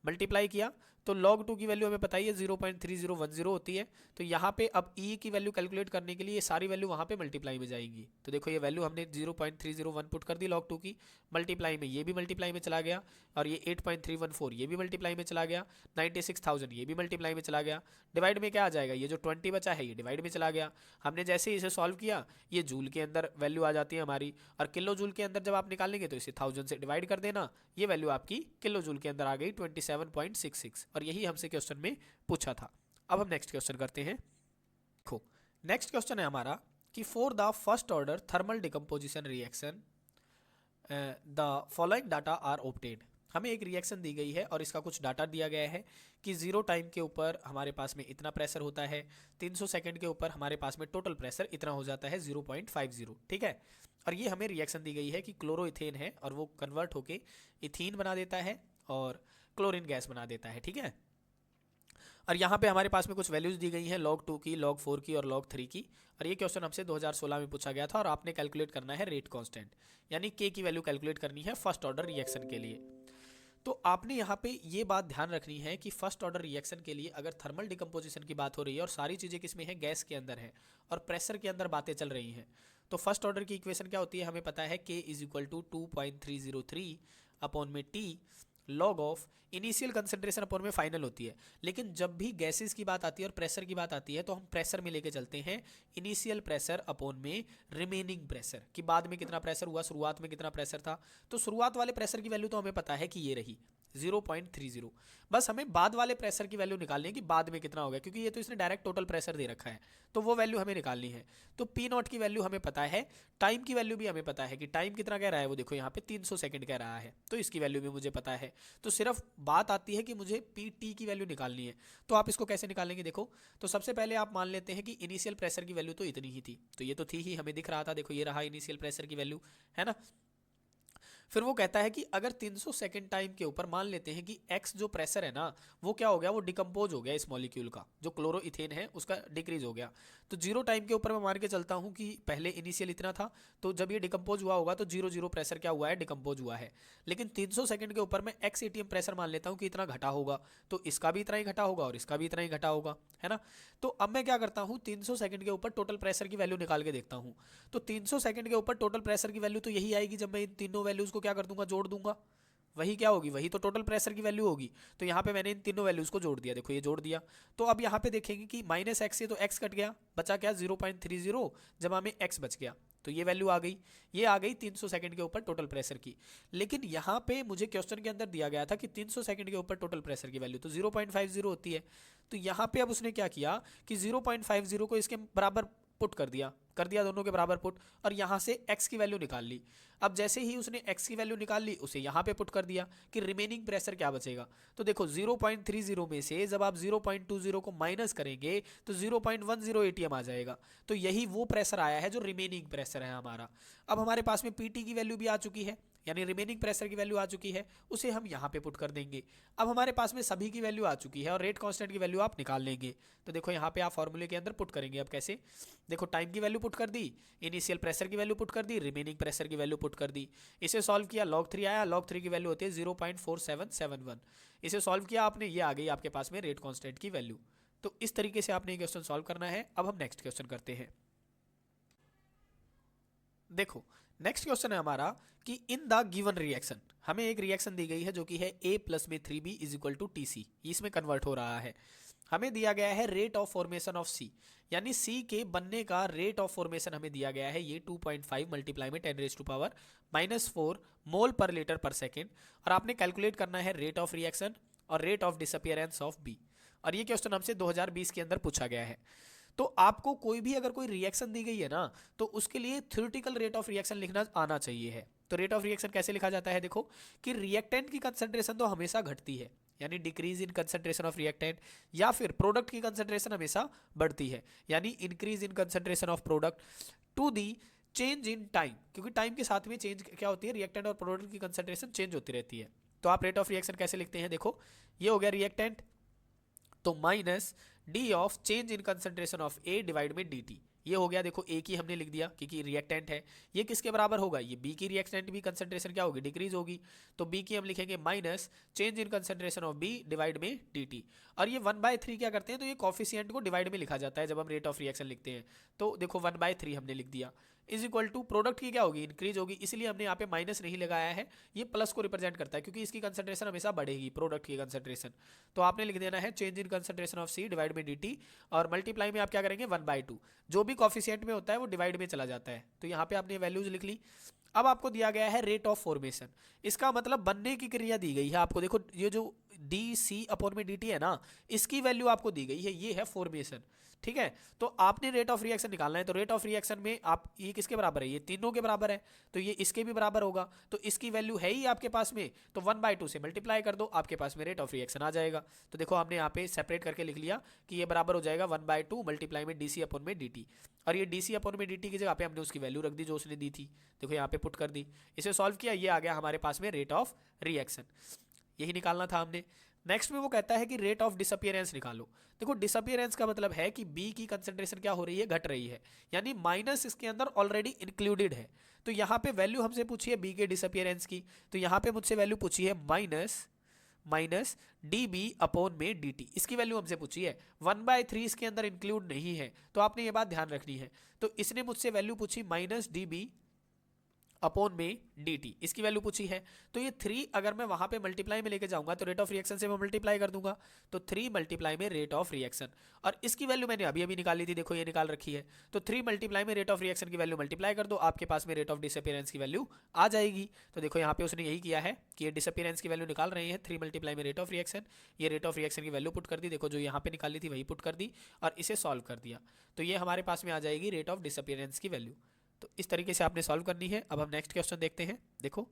मल्टीप्लाई किया तो log 2 की वैल्यू हमें पता ही है 0.3010 होती है। तो यहाँ पे अब E की वैल्यू कैलकुलेट करने के लिए ये सारी वैल्यू वहाँ पे मल्टीप्लाई में जाएंगी। तो देखो ये वैल्यू हमने 0.301 पुट कर दी log 2 की, मल्टीप्लाई में ये भी मल्टीप्लाई में चला गया, और ये 8.314 ये भी मल्टीप्लाई में चला गया, 96,000 ये भी मल्टीप्लाई में चला गया, डिवाइड में क्या आ जाएगा, ये जो 20 बचा है ये डिवाइड में चला गया। हमने जैसे ही इसे सॉल्व किया ये जूल के अंदर वैल्यू आ जाती है हमारी, और किलो जूल के अंदर जब आप निकालेंगे तो इसे 1000 से डिवाइड कर देना, ये वैल्यू आपकी किलो जूल के अंदर आ गई 27.66, और यही हमसे क्वेश्चन में पूछा था। अब हम नेक्स्ट क्वेश्चन करते हैं। देखो नेक्स्ट क्वेश्चन है हमारा कि for the first order thermal decomposition reaction the following data are obtained. हमें एक रिएक्शन दी गई है और इसका कुछ डाटा दिया गया है कि 0 टाइम के ऊपर हमारे पास में इतना प्रेशर होता है, 300 सेकंड के ऊपर हमारे पास में टोटल प्रेशर इतना हो जाता है 0.50, ठीक है। और ये हमें रिएक्शन दी गई है कि क्लोरोइथेन है और वो कन्वर्ट होके इथीन बना देता है और क्लोरीन गैस बना देता है, ठीक है। और यहाँ पे हमारे पास में कुछ वैल्यूज दी गई हैं log 2 की, log 4 की और log 3 की, और ये क्वेश्चन हमसे 2016 में पूछा गया था, और आपने कैलकुलेट करना है रेट कांस्टेंट, यानी K की वैल्यू कैलकुलेट करनी है फर्स्ट ऑर्डर रिएक्शन के लिए। तो आपने यहाँ पे ये बात ध्यान रखनी है कि फर्स्ट ऑर्डर रिएक्शन के लिए अगर थर्मल डिकम्पोजिशन की बात हो रही है और सारी चीज़ें किसमें है, गैस के अंदर है और प्रेशर के अंदर बातें चल रही हैं, तो फर्स्ट ऑर्डर की इक्वेशन क्या होती है, हमें पता है K is equal to 2.303 upon में T log of initial concentration upon में फाइनल होती है। लेकिन जब भी गैसेस की बात आती है और प्रेशर की बात आती है तो हम प्रेशर में लेके चलते हैं इनिशियल प्रेशर अपॉन में रिमेनिंग प्रेशर, कि बाद में कितना प्रेशर हुआ, शुरुआत में कितना प्रेशर था। तो शुरुआत वाले प्रेशर की वैल्यू तो हमें पता है कि ये रही 0.30, बस हमें बाद वाले प्रेशर की वैल्यू निकालनी है कि बाद में कितना होगा, क्योंकि ये तो इसने डायरेक्ट टोटल प्रेशर दे रखा है, तो वो वैल्यू हमें निकालनी है। तो पी नॉट की वैल्यू हमें पता है, टाइम की वैल्यू भी हमें पता है कि टाइम कितना कह रहा है, वो देखो यहाँ पे 300 सेकंड कह रहा है, तो इसकी वैल्यू भी मुझे पता है। तो सिर्फ बात आती है कि मुझे पी टी की वैल्यू निकालनी है। तो आप इसको कैसे निकालेंगे, देखो तो सबसे पहले आप मान लेते हैं कि इनिशियल प्रेशर की वैल्यू तो इतनी ही थी, तो ये तो थी ही, हमें दिख रहा था, देखो ये रहा इनिशियल प्रेशर की वैल्यू, है ना। फिर वो कहता है कि अगर 300 सेकंड टाइम के ऊपर मान लेते हैं कि x जो प्रेशर है ना वो क्या हो गया, वो डिकम्पोज हो गया, इस मॉलिक्यूल का जो क्लोरोइथेन है उसका डिक्रीज हो गया। तो 0 टाइम के ऊपर मैं मान के चलता हूँ कि पहले इनिशियल इतना था, तो जब ये डिकम्पोज हुआ होगा तो 0 प्रेशर क्या हुआ है, डिकम्पोज हुआ है। लेकिन 300 सेकंड के ऊपर मैं x ATM प्रेशर मान लेता हूँ कि इतना घटा होगा, तो इसका भी इतना ही घटा होगा और इसका भी इतना ही घटा होगा, है ना। तो अब मैं क्या करता हूँ, 300 सेकंड के ऊपर टोटल प्रेशर की वैल्यू निकाल के देखता हूँ। तो 300 सेकंड के ऊपर टोटल प्रेशर की वैल्यू तो यही आएगी जब मैं इन तीनों वैल्यूज को क्या कर दूंगा, जोड़ दूंगा, वही क्या होगी, वही तो टोटल प्रेशर की वैल्यू होगी। तो यहाँ पे मैंने इन तीनों वैल्यूज को जोड़ दिया, देखो ये जोड़ दिया। तो अब यहाँ पे देखेंगे कि माइनस एक्स से तो x कट गया, बचा क्या 0.30 जमा में x बच गया, तो ये वैल्यू आ गई, ये आ गई 300 सेकंड के ऊपर टोटल प्रेशर की। लेकिन यहाँ पे मुझे क्वेश्चन के अंदर दिया गया था कि 300 सेकंड के ऊपर टोटल प्रेशर की वैल्यू तो 0.50 होती है। तो यहाँ पे अब उसने क्या किया कि 0.50 को इसके बराबर पुट कर दिया, कर दिया दोनों के बराबर पुट, और यहाँ से x की वैल्यू निकाल ली। अब जैसे ही उसने x की वैल्यू निकाल ली उसे यहाँ पे पुट कर दिया कि रिमेनिंग प्रेशर क्या बचेगा। तो देखो 0.30 में से जब आप 0.20 को माइनस करेंगे तो 0.10 एटीएम आ जाएगा। तो यही वो प्रेशर आया है जो रिमेनिंग प्रेशर है हमारा। अब हमारे पास में पीटी की वैल्यू भी आ चुकी है, यानी रिमेनिंग प्रेशर की वैल्यू आ चुकी है, उसे हम यहाँ पे पुट कर देंगे। अब हमारे पास में सभी की वैल्यू आ चुकी है और रेट कांस्टेंट की वैल्यू आप निकाल लेंगे। तो देखो यहाँ पे आप फॉर्मूले के अंदर पुट करेंगे। अब कैसे, देखो टाइम की वैल्यू पुट कर दी, इनिशियल प्रेशर की वैल्यू पुट कर दी, रिमेनिंग प्रेशर की वैल्यू पुट कर दी। इसे सॉल्व किया, log 3 आया, log 3 की वैल्यू होती है 0.4771। इसे सॉल्व किया आपने, ये आ गई आपके पास में रेट कांस्टेंट की वैल्यू। तो इस तरीके से आपने क्वेश्चन सॉल्व करना है। अब हम नेक्स्ट क्वेश्चन करते हैं। देखो नेक्स्ट क्वेश्चन है हमारा कि इन द गिवन रिएक्शन, हमें एक रिएक्शन दी गई है जो कि है a प्लस में 3b is equal to T C, इसमें कन्वर्ट हो रहा है। हमें दिया गया है rate of formation of c, यानी c के बनने का रेट ऑफ फॉर्मेशन हमें दिया गया है ये 2.5 मल्टीप्लाई में 10⁻⁻⁴ मोल पर लीटर पर सेकेंड। और आपने कैलकुलेट करना है रेट ऑफ रिएक्शन और rate of disappearance of b। और ये क्वेश्चन हमसे 2020 के अंदर पूछा गया है। तो आपको कोई भी अगर कोई रिएक्शन दी गई है ना, तो उसके लिए थ्योरेटिकल रेट ऑफ रिएक्शन लिखना आना चाहिए है। तो रेट ऑफ रिएक्शन कैसे लिखा जाता है, देखो कि रिएक्टेंट की कंसंट्रेशन तो हमेशा घटती है, यानी decrease in concentration of reactant, या फिर प्रोडक्ट की कंसंट्रेशन हमेशा बढ़ती है, यानी increase in concentration of product to the change in time, क्योंकि टाइम के साथ में चेंज क्या होती है, रिएक्टेंट और प्रोडक्ट की कंसंट्रेशन चेंज होती रहती है। तो आप रेट ऑफ रिएक्शन कैसे लिखते हैं, देखो ये हो गया रिएक्टेंट, तो minus D of change in concentration of A divide में डी टी। ये हो गया, देखो ए की हमने लिख दिया क्योंकि रिएक्टेंट है। ये किसके बराबर होगा, ये बी की रिएक्टेंट भी कंसंट्रेशन क्या होगी, डिक्रीज होगी। तो बी की हम लिखेंगे minus change in concentration of B divide में डी टी। और ये 1/3 क्या करते हैं, तो ये कॉफिशिएंट को डिवाइड में लिखा जाता है जब हम रेट ऑफ रिएक्शन लिखते हैं। तो देखो 1/3 हमने लिख दिया, इज इक्वल टू प्रोडक्ट की क्या होगी, इंक्रीज होगी, इसलिए हमने यहाँ पे माइनस नहीं लगाया है, ये प्लस को रिप्रेजेंट करता है क्योंकि इसकी कंसंट्रेशन हमेशा बढ़ेगी, प्रोडक्ट की कंसंट्रेशन। तो आपने लिख देना है change in concentration of C divide में dt, और मल्टीप्लाई में आप क्या करेंगे 1/2, जो भी कॉफिशिएंट में होता है वो डिवाइड में चला जाता है। तो यहाँ पे आपने वैल्यूज लिख ली। अब आपको दिया गया है रेट ऑफ फॉर्मेशन, इसका मतलब बनने की क्रिया दी गई है आपको। देखो ये जो डी सी अपॉन में डी टी है ना, इसकी वैल्यू आपको दी गई है, ये है फॉर्मेशन, ठीक है। तो आपने रेट ऑफ रिएक्शन निकालना है। तो रेट ऑफ रिएक्शन में आप ये किसके बराबर है, ये तीनों के बराबर है, तो ये इसके भी बराबर होगा। तो इसकी वैल्यू है ही आपके पास में, तो 1/2 से मल्टीप्लाई कर दो, आपके पास में रेट ऑफ रिएक्शन आ जाएगा। तो देखो हमने यहाँ पे सेपरेट करके लिख लिया कि ये बराबर हो जाएगा 1/2 मल्टीप्लाई में डी सी अपॉन में डी टी। और ये डी सी अपॉन में डी टी की जगह पे हमने उसकी वैल्यू रख दी जो उसने दी थी, देखो यहाँ पे पुट कर दी। इसे सॉल्व किया, ये आ गया हमारे पास में रेट ऑफ रिएक्शन, यही निकालना था हमने। नेक्स्ट में वो कहता है कि रेट ऑफ डिसअपियरेंस निकालो। देखो डिसअपियरेंस का मतलब है कि बी की कंसंट्रेशन क्या हो रही है, घट रही है, यानी माइनस इसके अंदर ऑलरेडी इंक्लूडेड है। तो यहाँ पे वैल्यू हमसे पूछी है बी के डिसअपियरेंस की, तो यहाँ पे मुझसे वैल्यू पूछी है माइनस डी बी अपॉन में डी टी, इसकी वैल्यू हमसे पूछी है। 1/3 इसके अंदर इंक्लूड नहीं है, तो आपने ये बात ध्यान रखनी है। तो इसने मुझसे वैल्यू पूछी माइनस डी बी अपॉन में dt, इसकी वैल्यू पूछी है। तो ये 3 अगर मैं वहां पे मल्टीप्लाई में लेके जाऊंगा तो रेट ऑफ रिएक्शन से मैं मल्टीप्लाई कर दूंगा, तो 3 मल्टीप्लाई में रेट ऑफ रिएक्शन, और इसकी वैल्यू मैंने अभी अभी निकाली थी, देखो ये निकाल रखी है। तो 3 मल्टीप्लाई में रेट ऑफ रिएक्शन की वैल्यू मल्टीप्लाई कर दो, आपके पास में रेट ऑफ डिसअपियरेंस की वैल्यू आ जाएगी। तो देखो यहाँ पे उसने यही किया है कि ये डिसअपियरेंस की वैल्यू निकाल रहे हैं, 3 मल्टीप्लाई में रेट ऑफ रिएक्शन, ये रेट ऑफ रिएक्शन की वैल्यू पुट कर दी, देखो जो यहाँ पे निकाली थी वही पुट कर दी, और इसे सॉल्व कर दिया। तो ये हमारे पास में आ जाएगी रेट ऑफ डिसअपियरेंस की वैल्यू। तो इस तरीके से आपने सॉल्व करनी है। अब हम नेक्स्ट क्वेश्चन देखते हैं। देखो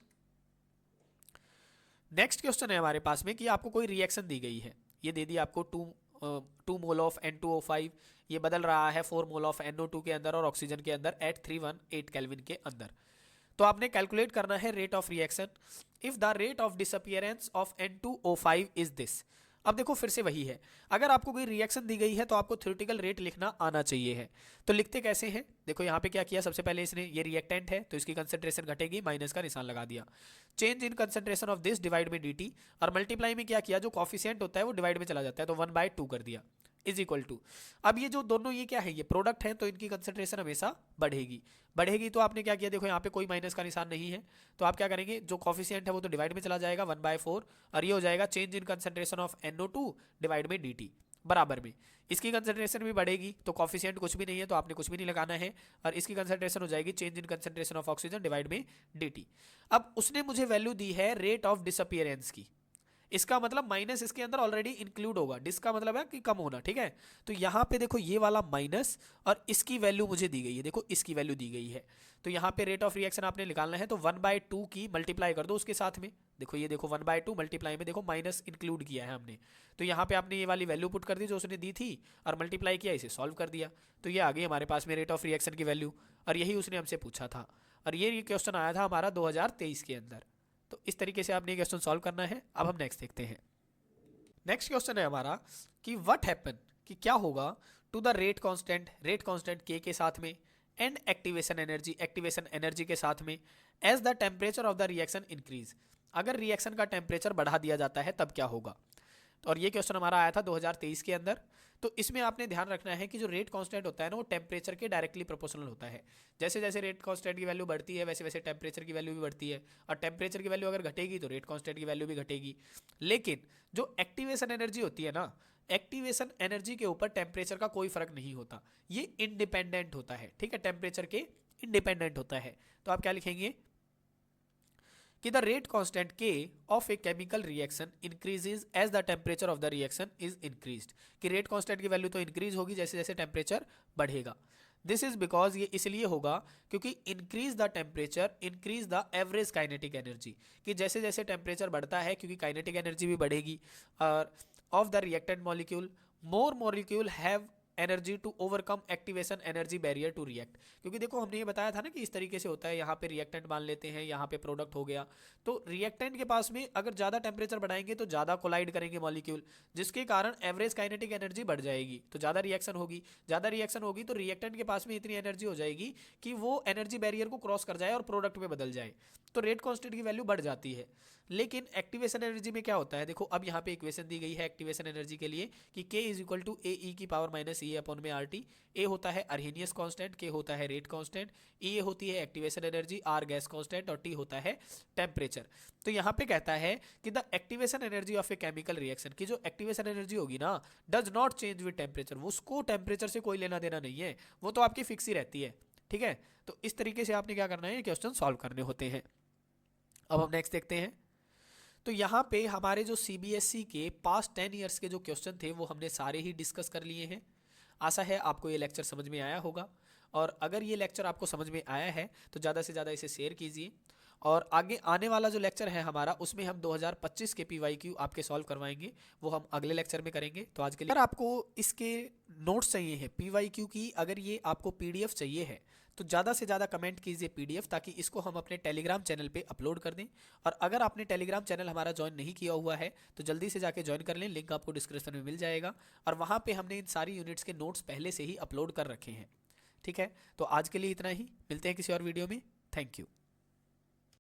नेक्स्ट क्वेश्चन है हमारे पास में कि आपको कोई रिएक्शन दी गई है, ये दे दी आपको 2 मोल ऑफ N2O5, ये बदल रहा है 4 मोल ऑफ NO2 के अंदर और ऑक्सीजन के अंदर एट 318 केल्विन के अंदर। तो आपने कैलकुलेट करना है rate of reaction if the rate of disappearance of N2O5 is this. अब देखो फिर से वही है, अगर आपको कोई रिएक्शन दी गई है तो आपको थ्योरेटिकल रेट लिखना आना चाहिए है। तो लिखते कैसे हैं, देखो यहाँ पे क्या किया, सबसे पहले इसने ये रिएक्टेंट है तो इसकी कंसंट्रेशन घटेगी, माइनस का निशान लगा दिया। Change in concentration of this divide में dt, और मल्टीप्लाई में क्या किया, जो कॉफिशिएंट होता है वो डिवाइड में चला जाता है, तो 1/2 कर दिया, इज इक्वल टू। अब ये जो दोनों ये क्या है, ये प्रोडक्ट है, तो इनकी कंसंट्रेशन हमेशा बढ़ेगी। तो आपने क्या किया, देखो यहाँ पे कोई माइनस का निशान नहीं है, तो आप क्या करेंगे, जो कॉफिशिएंट है वो तो डिवाइड में चला जाएगा 1/4, और ये हो जाएगा change in concentration of NO2 divide में dt बराबर में। इसकी कंसंट्रेशन भी बढ़ेगी, तो कॉफिशिएंट कुछ भी नहीं है तो आपने कुछ भी नहीं लगाना है, और इसकी कंसंट्रेशन हो जाएगी change in concentration of oxygen divide में dt। अब उसने मुझे वैल्यू दी है रेट ऑफ डिसअपियरेंस की, इसका मतलब माइनस इसके अंदर ऑलरेडी इंक्लूड होगा, डिस का मतलब है कि कम होना, ठीक है। तो यहाँ पे देखो ये वाला माइनस और इसकी वैल्यू मुझे दी गई है, देखो इसकी वैल्यू दी गई है। तो यहाँ पे रेट ऑफ रिएक्शन आपने निकालना है तो 1/2 की मल्टीप्लाई कर दो उसके साथ में, देखो ये देखो 1/2 मल्टीप्लाई में देखो माइनस इंक्लूड किया है हमने। तो यहाँ पे आपने ये वाली वैल्यू पुट कर दी जो उसने दी थी और मल्टीप्लाई किया, इसे सॉल्व कर दिया, तो ये आ गई हमारे पास में रेट ऑफ रिएक्शन की वैल्यू। और यही उसने हमसे पूछा था और ये क्वेश्चन आया था हमारा 2023 के अंदर। तो इस तरीके से आपने क्वेश्चन सॉल्व करना है। अब हम नेक्स्ट देखते हैं। नेक्स्ट क्वेश्चन है हमारा कि व्हाट हैपन, कि क्या होगा टू द रेट कांस्टेंट के साथ में एंड एक्टिवेशन एनर्जी के साथ में as the temperature of the reaction increase, अगर रिएक्शन का टेम्परेचर बढ़ा दिया जाता है तब क्या होगा। तो और ये क्वेश्चन हमारा आया था 2023 के अंदर। तो इसमें आपने ध्यान रखना है कि जो रेट कांस्टेंट होता है ना वो टेम्परेचर के डायरेक्टली प्रोपोर्शनल होता है। जैसे जैसे रेट कांस्टेंट की वैल्यू बढ़ती है वैसे वैसे टेम्परेचर की वैल्यू भी बढ़ती है, और टेम्परेचर की वैल्यू अगर घटेगी तो रेट कांस्टेंट की वैल्यू भी घटेगी। लेकिन जो एक्टिवेशन एनर्जी होती है ना, एक्टिवेशन एनर्जी के ऊपर टेम्परेचर का कोई फर्क नहीं होता, ये इंडिपेंडेंट होता है, ठीक है, टेम्परेचर के इंडिपेंडेंट होता है। तो आप क्या लिखेंगे कि the rate constant K of a chemical reaction increases as the temperature of the reaction is increased, कि रेट कांस्टेंट की वैल्यू तो इंक्रीज होगी जैसे जैसे टेम्परेचर बढ़ेगा। दिस इज बिकॉज, ये इसलिए होगा क्योंकि increase the temperature increase the average kinetic energy, कि जैसे जैसे टेम्परेचर बढ़ता है क्योंकि काइनेटिक एनर्जी भी बढ़ेगी और of the reactant molecule more molecule have energy to overcome activation energy barrier to react, क्योंकि देखो हमने ये बताया था ना कि इस तरीके से होता है, यहाँ पे रिएक्टेंट मान लेते हैं, यहाँ पे प्रोडक्ट हो गया, तो रिएक्टेंट के पास में अगर ज़्यादा टेम्परेचर बढ़ाएंगे तो ज़्यादा कोलाइड करेंगे मॉलिक्यूल, जिसके कारण एवरेज काइनेटिक एनर्जी बढ़ जाएगी, तो ज़्यादा रिएक्शन होगी तो रिएक्टेंट के पास में इतनी एनर्जी हो जाएगी कि वो एनर्जी बैरियर को क्रॉस कर जाए और प्रोडक्ट में बदल जाए, तो रेट कांस्टेंट की वैल्यू बढ़ जाती है। लेकिन एक्टिवेशन एनर्जी में क्या होता है, देखो अब यहाँ पे इक्वेशन दी गई है एक्टिवेशन एनर्जी के लिए कि K इज इक्वल टू ए ई की पावर माइनस ए अपॉन में आर टी। ए होता है अर्हेनियस कांस्टेंट, के होता है रेट कांस्टेंट, ई होती है activation energy, R gas constant और टी होता है टेम्परेचर। तो यहाँ पे कहता है कि the activation energy of a chemical reaction, की जो एक्टिवेशन एनर्जी होगी ना does not change with temperature, उसको टेम्परेचर से कोई लेना देना नहीं है, वो तो आपकी फिक्स ही रहती है, ठीक है। तो इस तरीके से आपने क्या करना है, क्वेश्चन सॉल्व करने होते हैं। अब हम नेक्स्ट देखते हैं। तो यहाँ पे हमारे जो CBSE के पास्ट 10 ईयर्स के जो क्वेश्चन थे वो हमने सारे ही डिस्कस कर लिए हैं। आशा है आपको ये लेक्चर समझ में आया होगा, और अगर ये लेक्चर आपको समझ में आया है तो ज़्यादा से ज़्यादा इसे शेयर कीजिए, और आगे आने वाला जो लेक्चर है हमारा उसमें हम 2025 के PYQ आपके सॉल्व करवाएंगे, वो हम अगले लेक्चर में करेंगे। तो आज के लिए अगर आपको इसके नोट्स चाहिए है PYQ की, अगर ये आपको PDF चाहिए है तो ज़्यादा से ज़्यादा कमेंट कीजिए PDF, ताकि इसको हम अपने टेलीग्राम चैनल पे अपलोड कर दें। और अगर आपने टेलीग्राम चैनल हमारा ज्वाइन नहीं किया हुआ है तो जल्दी से जाके ज्वाइन कर लें, लिंक आपको डिस्क्रिप्शन में मिल जाएगा, और वहाँ पे हमने इन सारी यूनिट्स के नोट्स पहले से ही अपलोड कर रखे हैं, ठीक है। तो आज के लिए इतना ही, मिलते हैं किसी और वीडियो में, थैंक यू।